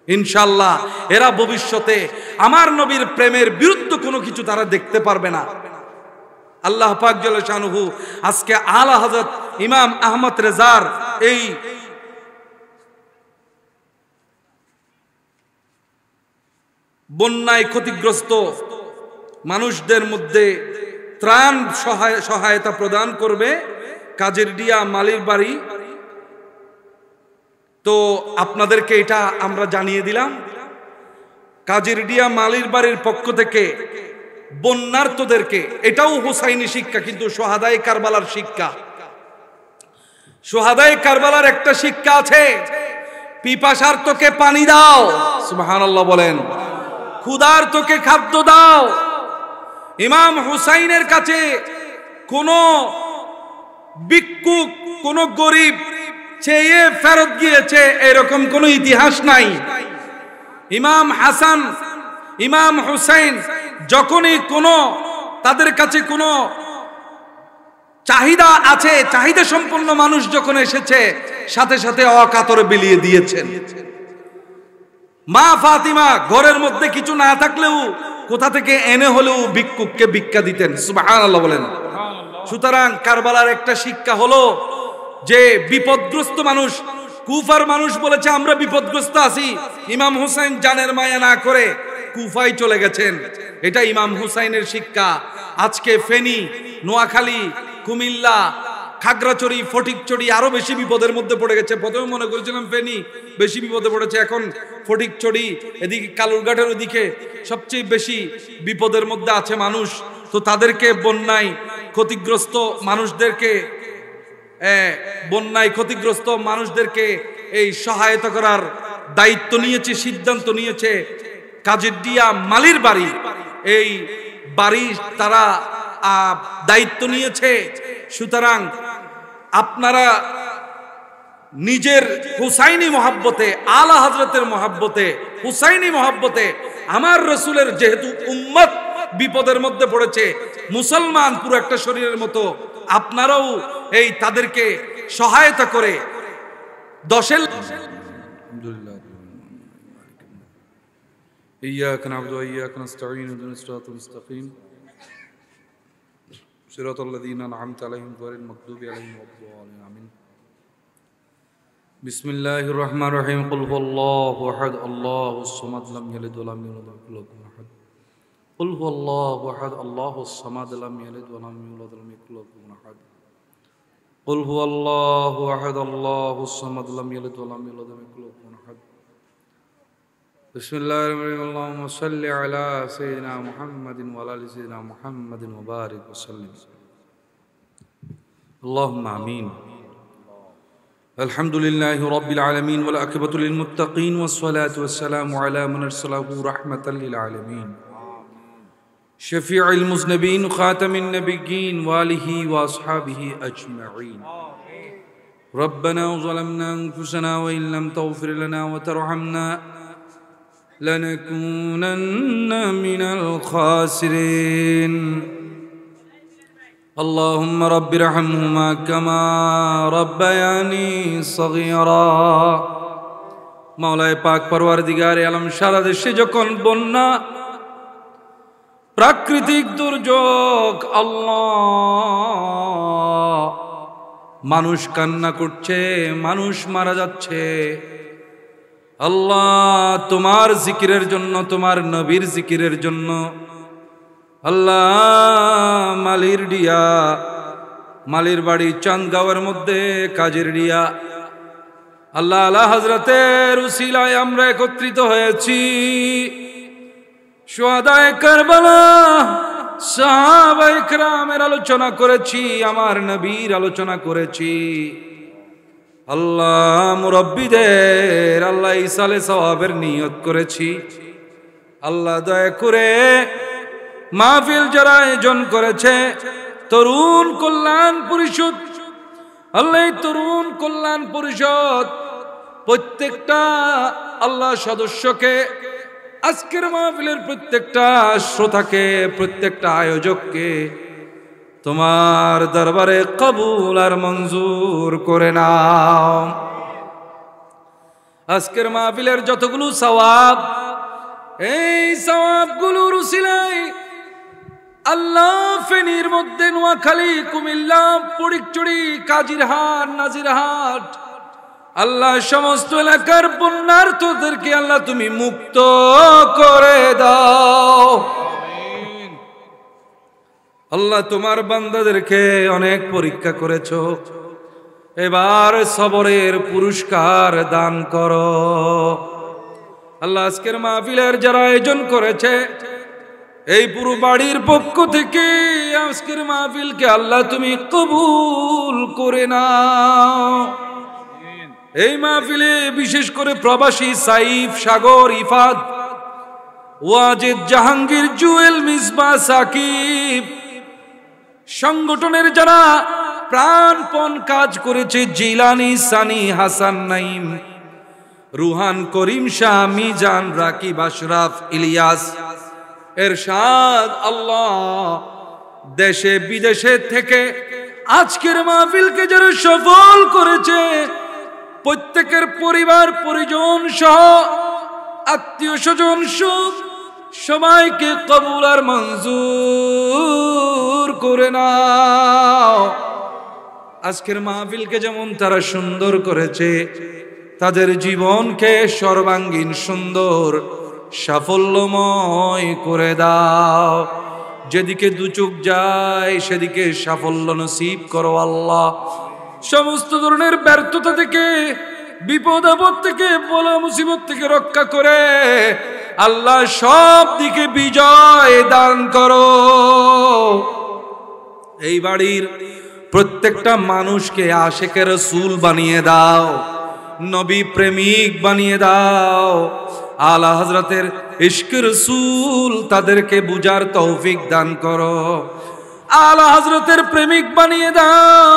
ইনশাআল্লাহ এরা ভবিষ্যতে আমার নবীর প্রেমের বিরুদ্ধে কোনো কিছু তারা দেখতে পারবে না। আল্লাহ পাক জাল্লা শানুহু আজকে আলা হযরত ইমাম আহমদ রেজার এই বন্যায় ক্ষতিগ্রস্ত মানুষদের মধ্যে ত্রাণ সহায়তা প্রদান করবে কাজেরডিয়া মালির বাড়ি। তো আপনাদেরকে এটা আমরা জানিয়ে দিলাম, কাজেরডিয়া মালির বাড়ির পক্ষ থেকে বন্যার্তদেরকে, এটাও হুসাইনি শিক্ষা, কিন্তু সোহাদায়ে কারবালার শিক্ষা, সোহাদায়ে কারবালার একটা শিক্ষা আছে, পিপাসার্তকে পানি দাও, সুবহানাল্লাহ বলেন, ক্ষুধার্তকে খাদ্য দাও। ইমাম হুসাইনের কাছে কোন ভিক্ষুক, কোন গরিব চেয়ে ফেরত গিয়েছে এরকম কোন ইতিহাস নাই। ইমাম হাসান, ইমাম হুসাইন যখনই তাদের কাছে কোনো চাহিদা আছে, চাহিদা সম্পন্ন মানুষ যখন এসেছে, সাথে সাথে অকাতরে বিলিয়ে দিয়েছেন। মা ফাতিমা ঘরের মধ্যে কিছু না থাকলেও কোথা থেকে এনে হলেও ভিক্ষুককে ভিক্ষা দিতেন, সুবহানাল্লাহ বলেন। সুতরাং কারবালার একটা শিক্ষা হলো যে বিপদগ্রস্ত মানুষ, কুফার মানুষ বলেছে আমরা বিপদগ্রস্ত আছি, ইমাম হুসাইন জানের মায়া না করে কুফায় চলে গেছেন, এটা ইমাম হুসাইনের শিক্ষা। আজকে ফেনী, নোয়াখালী, কুমিল্লা, খাগড়াছড়ি, ফটিকছড়ি আরো বেশি বিপদের মধ্যে পড়ে গেছে। প্রথমে মনে করেছিলাম ফেনী বেশি বিপদে পড়েছে, এখন ফটিকছড়ি, এদিকে কালুরঘাটের ওদিকে সবচেয়ে বেশি বিপদের মধ্যে আছে মানুষ। তো তাদেরকে বন্যায় ক্ষতিগ্রস্ত মানুষদেরকে এই সহায়তা করার দায়িত্ব নিয়েছে, সিদ্ধান্ত নিয়েছে কাজেরডিয়া মালির বাড়ি, এই বাড়ি তারা দায়িত্ব নিয়েছে। সুতরাং আপনারা নিজের হুসাইনি মহাব্বতে, আলা হযরতের মহাব্বতে, হুসাইনি মহাব্বতে, আমার রসুলের যেহেতু উম্মত বিপদের মধ্যে পড়েছে, মুসলমান পুরো একটা শরীরের মতো, আপনারাও এই তাদেরকে সহায়তা করে দশের إياك نعبد وإياك نستعين اهدنا الصراط المستقيم صراط الذين أنعمت عليهم غير المغضوب عليهم ولا الضالين آمين بسم الله الرحمن الرحيم قل هو الله أحد الله الصمد لم يلد ولم يولد ولم يكن له كفوا أحد قل هو الله أحد الله الصمد لم يلد ولم يولد ولم يكن له كفوا أحد قل هو الله أحد الله الصمد لم يلد ولم يولد ولم يكن له كفوا أحد بسم الله الرحمن الرحيم اللهم صل على سيدنا محمد وعلى آل سيدنا محمد وبارك وسلم اللهم آمين الحمد لله رب العالمين والعاقبة للمتقين والصلاة والسلام على من أرسله رحمة للعالمين شفيع المذنبين خاتم النبيين وآله وأصحابه أجمعين ربنا ظلمنا أنفسنا وإن لم تغفر لنا وترحمنا لنكونن من الخاسرين اللهم رب ارحمهما كما ربياني صغيرا মাওলায়ে পাক পরওয়ারদিগারে আলম, সারা দেশে যখন বন্যা, প্রাকৃতিক দুর্যোগ, আল্লাহ, মানুষ কান্না করছে, মানুষ মারা যাচ্ছে, আল্লাহ তোমার জিকিরের জন্য, তোমার নবীর জিকিরের জন্য, আল্লাহ মালির বাড়ি চাঁদগাঁওয়ের মধ্যে কাজের ডিয়া, আল্লাহ আলা হযরতের উসিলায় আমরা একত্রিত হয়েছি। শুহাদায়ে কারবালা, সাহাবায়ে কেরামের আলোচনা করেছি, আমার নবীর আলোচনা করেছি। আল্লাহ মুরব্বিদের আল্লাহ ইসালে সওয়াবের নিয়ত করেছি। আল্লাহ দয়া করে মাহফিল যারা আয়োজন করেছে, তরুণ কল্যাণ পরিষদ, আল্লাহ তরুণ কল্যাণ পরিষদ প্রত্যেকটা আল্লাহ সদস্যকে, আজকের মাহফিলের প্রত্যেকটা শ্রোতাকে, প্রত্যেকটা আয়োজককে তোমার দরবারে কবুল আর মঞ্জুর করে নাও। আজকের মাহফিলের যতগুলো সওয়াব, এই সওয়াবগুলোর উসিলায় আল্লাহ ফেনীর মধ্যে, নোয়াখালী, কুমিল্লা, ফটিকছড়ি, কাজিরহাট, নাজিরহাট, আল্লাহ সমস্ত এলাকার বন্যার্তদেরকে আল্লাহ তুমি মুক্ত করে দাও। আল্লাহ তোমার বান্দাদেরকে অনেক পরীক্ষা করেছো, এবার সবরের পুরস্কার দান করো। আল্লাহ আজকের মাহফিলের যারা আয়োজন করেছে, এই পুরো বাড়ির পক্ষ থেকে আজকের মাহফিলকে আল্লাহ তুমি কবুল করে নাও। এই মাহফিলে বিশেষ করে প্রবাসী সাইফ, সাগর, ইফাদ, ওয়াজেদ, জাহাঙ্গীর, জুয়েল, মিসবাহ, সাকিব সংগঠনের যারা প্রাণপণ কাজ করেছে, জিলানি, সানি, হাসান, নাইম, রুহান, করিম, শাহ, মিজান, রাকিব, আশরাফ, ইলিয়াস, এরশাদ, আল্লাহ দেশে বিদেশে থেকে আজকের মাহফিলকে যারা সফল করেছে, প্রত্যেকের পরিবার পরিজন সহ আত্মীয় স্বজন সবাইকে কবুল আর মঞ্জুর করে নাও। আজকের মাহফিলকে যেমন তারা সুন্দর করেছে, তাদের জীবনকে সর্বাঙ্গীন সুন্দর সাফল্যময় করে দাও। যেদিকে দু চোখ যায় সেদিকে সাফল্য নসিব করো আল্লাহ। সমস্ত ধরনের ব্যর্থতা থেকে, বিপদ আপদ থেকে, বলা মুসিবত থেকে রক্ষা করে আল্লাহ সব দিকে বিজয় দান করো। এই বাড়ির প্রত্যেকটা মানুষকে আশিকে রাসূল বানিয়ে দাও, নবী প্রেমিক বানিয়ে দাও। আলা হযরতের ইশকে রাসূল তাদেরকে বুঝার তৌফিক দান করো। আলা হযরতের প্রেমিক বানিয়ে দাও,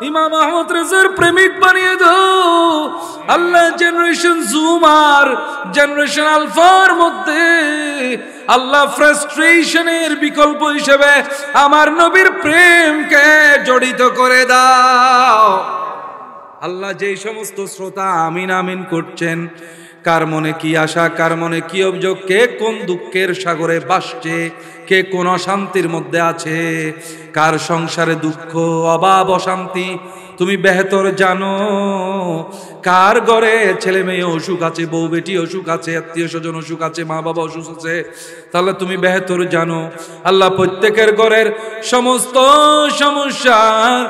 ইমাম আহমদ রেজার প্রেমিক বানিয়ে দাও আল্লাহ। জেনারেশন জুম আর জেনারেশন আলফার মধ্যে আল্লাহ ফ্রাস্ট্রেশনের বিকল্প হিসেবে আমার নবীর প্রেমকে জড়িত করে দাও আল্লাহ। যেই সমস্ত শ্রোতা আমিন আমিন করছেন, কার মনে কি আশা, কার মনে কি অভিযোগ, কে কোন দুঃখের সাগরে ভাসছে, কে কোন অশান্তির মধ্যে আছে, কার সংসারে দুঃখ, অভাব, অশান্তি তুমি বেহতর জানো। কার ঘরে ছেলে মেয়ে অসুখ আছে, বউ বেটি অসুখ আছে, আত্মীয় স্বজন অসুখ আছে, মা বাবা অসুখ আছে, তাহলে তুমি বেহতর জানো আল্লাহ। প্রত্যেকের ঘরের সমস্ত সমস্যার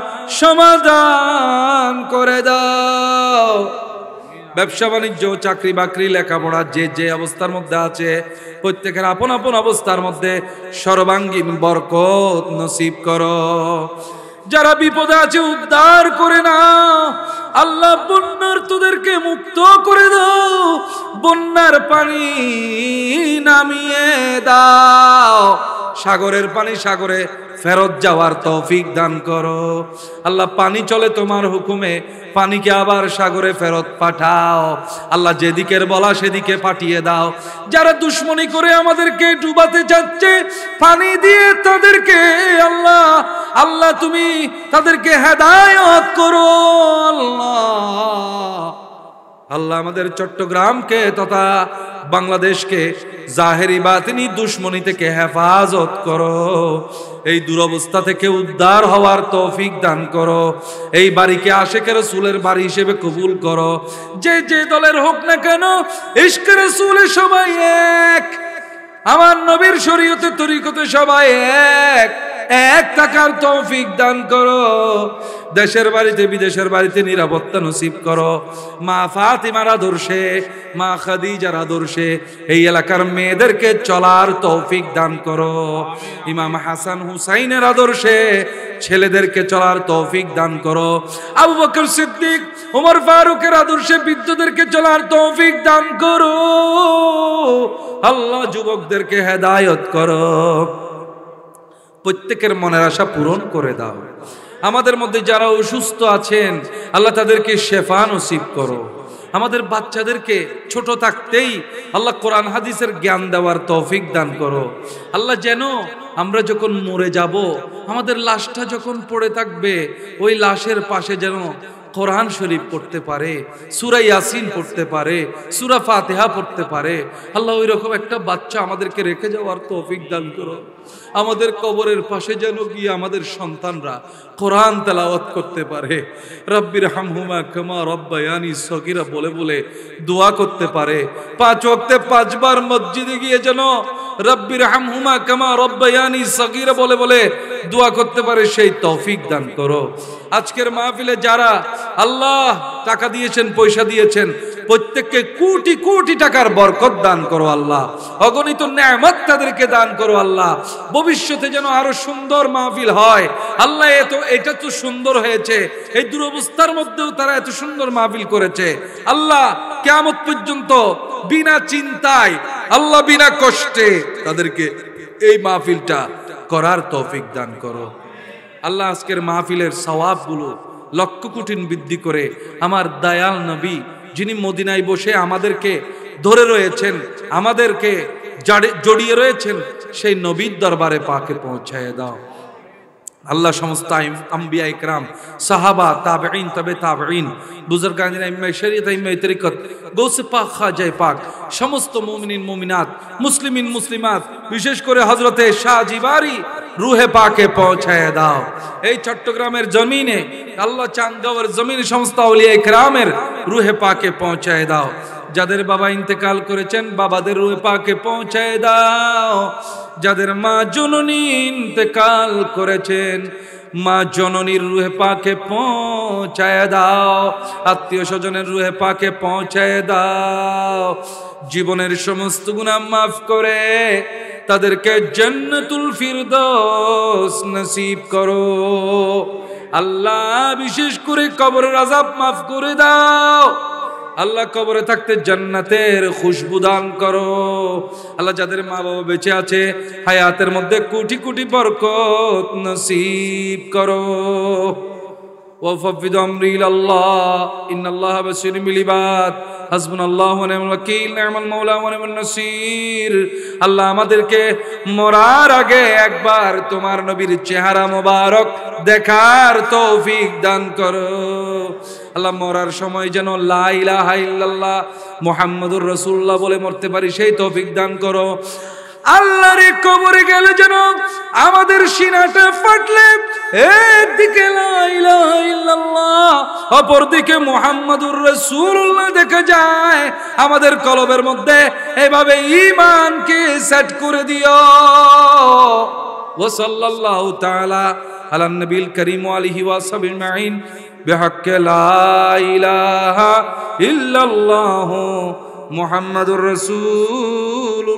সমাধান করে দাও। ব্যবসা বাণিজ্য, চাকরি বাকরি, লেখাপড়া যে যে অবস্থার মধ্যে আছে, প্রত্যেকের আপন আপন অবস্থার মধ্যে সর্বাঙ্গীন বরকত নসিব করো। যারা বিপদে আছে উদ্ধার করে না আল্লাহ। বন্যার তোদেরকে মুক্ত করে দাও, বন্যার পানি নামিয়ে দাও, সাগরের পানি সাগরে ফেরত যাওয়ার তৌফিক দান করো আল্লাহ। পানি চলে তোমার হুকুমে, পানিকে আবার সাগরে ফেরত পাঠাও আল্লাহ। যেদিকের বলা সেদিকে পাঠিয়ে দাও। যারা দুশ্মনী করে আমাদেরকে ডুবাতে যাচ্ছে, পানি দিয়ে তাদেরকে আল্লাহ আল্লাহ তুমি তাদেরকে হেদায়েত করো আল্লাহ। আল্লাহ আমাদের চট্টগ্রামকে তথা বাংলাদেশকে জাহেরি বাতিনি দুশ্মনী থেকে হেফাজত করো। এই দুরবস্থা থেকে উদ্ধার হওয়ার তৌফিক দান করো। এই বাড়িকে আশিকে রাসূলের বাড়ি হিসেবে কবুল করো। যে যে দলের হোক না কেন, ইশকে রাসূলে সবাই এক, আমার নবীর শরীয়তে তরিকতে সবাই এক এক থাকার তৌফিক দান করো। দেশের বাড়িতে বিদেশের বাড়িতে নিরাপত্তা নসিব করো। মা ফাতিমার আদর্শে, মা খাদিজার আদর্শে এই এলাকার মেয়েদেরকে চলার তৌফিক দান করো। ইমাম হাসান হুসাইনের আদর্শে ছেলেদেরকে চলার তৌফিক দান করো। আবু বকর সিদ্দিক, ওমর ফারুকের আদর্শে বৃদ্ধদেরকে চলার তৌফিক দান করো আল্লাহ। যুবকদেরকে হেদায়েত করো। প্রত্যেকের মনের আশা পূরণ করে দাও। আমাদের মধ্যে যারা অসুস্থ আছেন আল্লাহ তাদেরকে শেফা নসিব করো। আমাদের বাচ্চাদেরকে ছোট থাকতেই আল্লাহ কোরআন হাদিসের জ্ঞান দেওয়ার তৌফিক দান করো আল্লাহ। যেন আমরা যখন মরে যাব, আমাদের লাশটা যখন পড়ে থাকবে, ওই লাশের পাশে যেন কোরআন শরীফ পড়তে পারে, সূরা ইয়াসিন পড়তে পারে, সূরা ফাতিহা পড়তে পারে আল্লাহ। ওই রকম একটা বাচ্চা আমাদেরকে রেখে যাওয়ার তৌফিক দান করো। আমাদের কবরের পাশে যেন গিয়ে আমাদের সন্তানরা কোরআন তেলাওয়াত করতে পারে, রব্বির হামহুমা কামা রব্বায়ানি সগীরা বলে বলে দোয়া করতে পারে। 5 ওয়াক্তে 5 বার মসজিদে গিয়ে যেন রব্বির হামহুমা কামা রব্বায়ানি সগীরা বলে বলে দোয়া করতে পারে সেই তৌফিক দান করো। আজকের মাহফিলে যারা আল্লাহ টাকা দিয়েছেন, পয়সা দিয়েছেন, প্রত্যেককে কোটি কোটি টাকার বরকত দান করো আল্লাহ, অগণিত নেয়ামত তাদেরকে দান করো আল্লাহ। ভবিষ্যতে যেন আরো সুন্দর মাহফিল হয় আল্লাহ। এটা তো সুন্দর হয়েছে, এই দুরবস্থার মধ্যেও তারা এত সুন্দর মাহফিল করেছে আল্লাহ। কিয়ামত পর্যন্ত বিনা চিন্তায় আল্লাহ, বিনা কষ্টে তাদেরকে এই মাহফিলটা করার তৌফিক দান করো আল্লাহ। আজকের মাহফিলের সওয়াবগুলো লক্ষ কোটি বৃদ্ধি করে আমার দয়াল নবী, যিনি মদিনায় বসে আমাদেরকে ধরে রয়েছেন, আমাদেরকে জড়িয়ে রয়েছেন, সেই নবীর দরবারে পাকে পৌঁছায় দাও আল্লাহ। সমস্ত আম্বিয়া ইকরাম, সাহাবা, তাবেঈন, তবে তাবেঈন, বুজুর্গান ইমাম শরীয়ত, ইমাম তরিকত, গৌসে পাক, খাজায়ে পাক, সমস্ত মুমিনিন মুমিনাত, মুসলিমিন মুসলিমাত, বিশেষ করে হযরতে শাহ জিবারি রুহে পাকে পৌঁছায় দাও। এই চট্টগ্রামের জমিনে আল্লাহ, চাঁদগাঁওয়ের জমিনে সমস্ত আউলিয়া ইকরামের রুহে পাকে পৌঁছায় দাও। যাদের বাবা ইন্তেকাল করেছেন বাবাদের রুহে পাকে পৌঁছায় দাও। যাদের মা জননী ইন্তেকাল করেছেন মা জননীর রুহে পাকে পৌঁছায় দাও। আত্মীয় স্বজনের রুহে পাকে পৌঁছায় দাও। জীবনের সমস্ত গুনাহ মাফ করে তাদেরকে জান্নাতুল ফিরদৌস নসিব করো আল্লাহ। বিশেষ করে কবরের আযাব মাফ করে দাও আল্লাহ। কবরে থাকতে জান্নাতের খুশবু দান করো আল্লাহ। যাদের মা বাবা বেঁচে আছে হায়াতের মধ্যে কোটি কোটি বরকত নসিব করো। ওয়াফাফিদু আমরি ইলাল্লাহ, ইন্নাল্লাহা বাসীরুম বিল ইবাদ, হাসবুনাল্লাহু ওয়া নি'মাল ওয়াকিল, নি'মাল মাওলা ওয়া নি'মান নাসির। আল্লাহ, আমাদেরকে মরার আগে একবার তোমার নবীর চেহারা মোবারক দেখার তৌফিক দান করো আল্লাহ। মরার সময় যেন লা ইলাহা ইল্লাল্লাহ মুহাম্মাদুর রাসূলুল্লাহ বলে মরতে পারি, সেই তৌফিক দান করো আল্লাহর। কবরে গেলে যেন আমাদের সিনাটা ফাটলে একদিকে লা ইলাহা ইল্লাল্লাহ, অপরদিকে মুহাম্মাদুর রাসূলুল্লাহ দেখা যায়। আমাদের কলবের মধ্যে এভাবে ঈমানকে সেট করে দিও। ওয়া সাল্লাল্লাহু তাআলা আলা নবিল করিম ওয়া আলিহি ওয়া সাহবিহি আজমাইন বিহাক্কি লা ইলাহা ইল্লাল্লাহ মুহাম্মাদুর রাসূলুল্লাহ।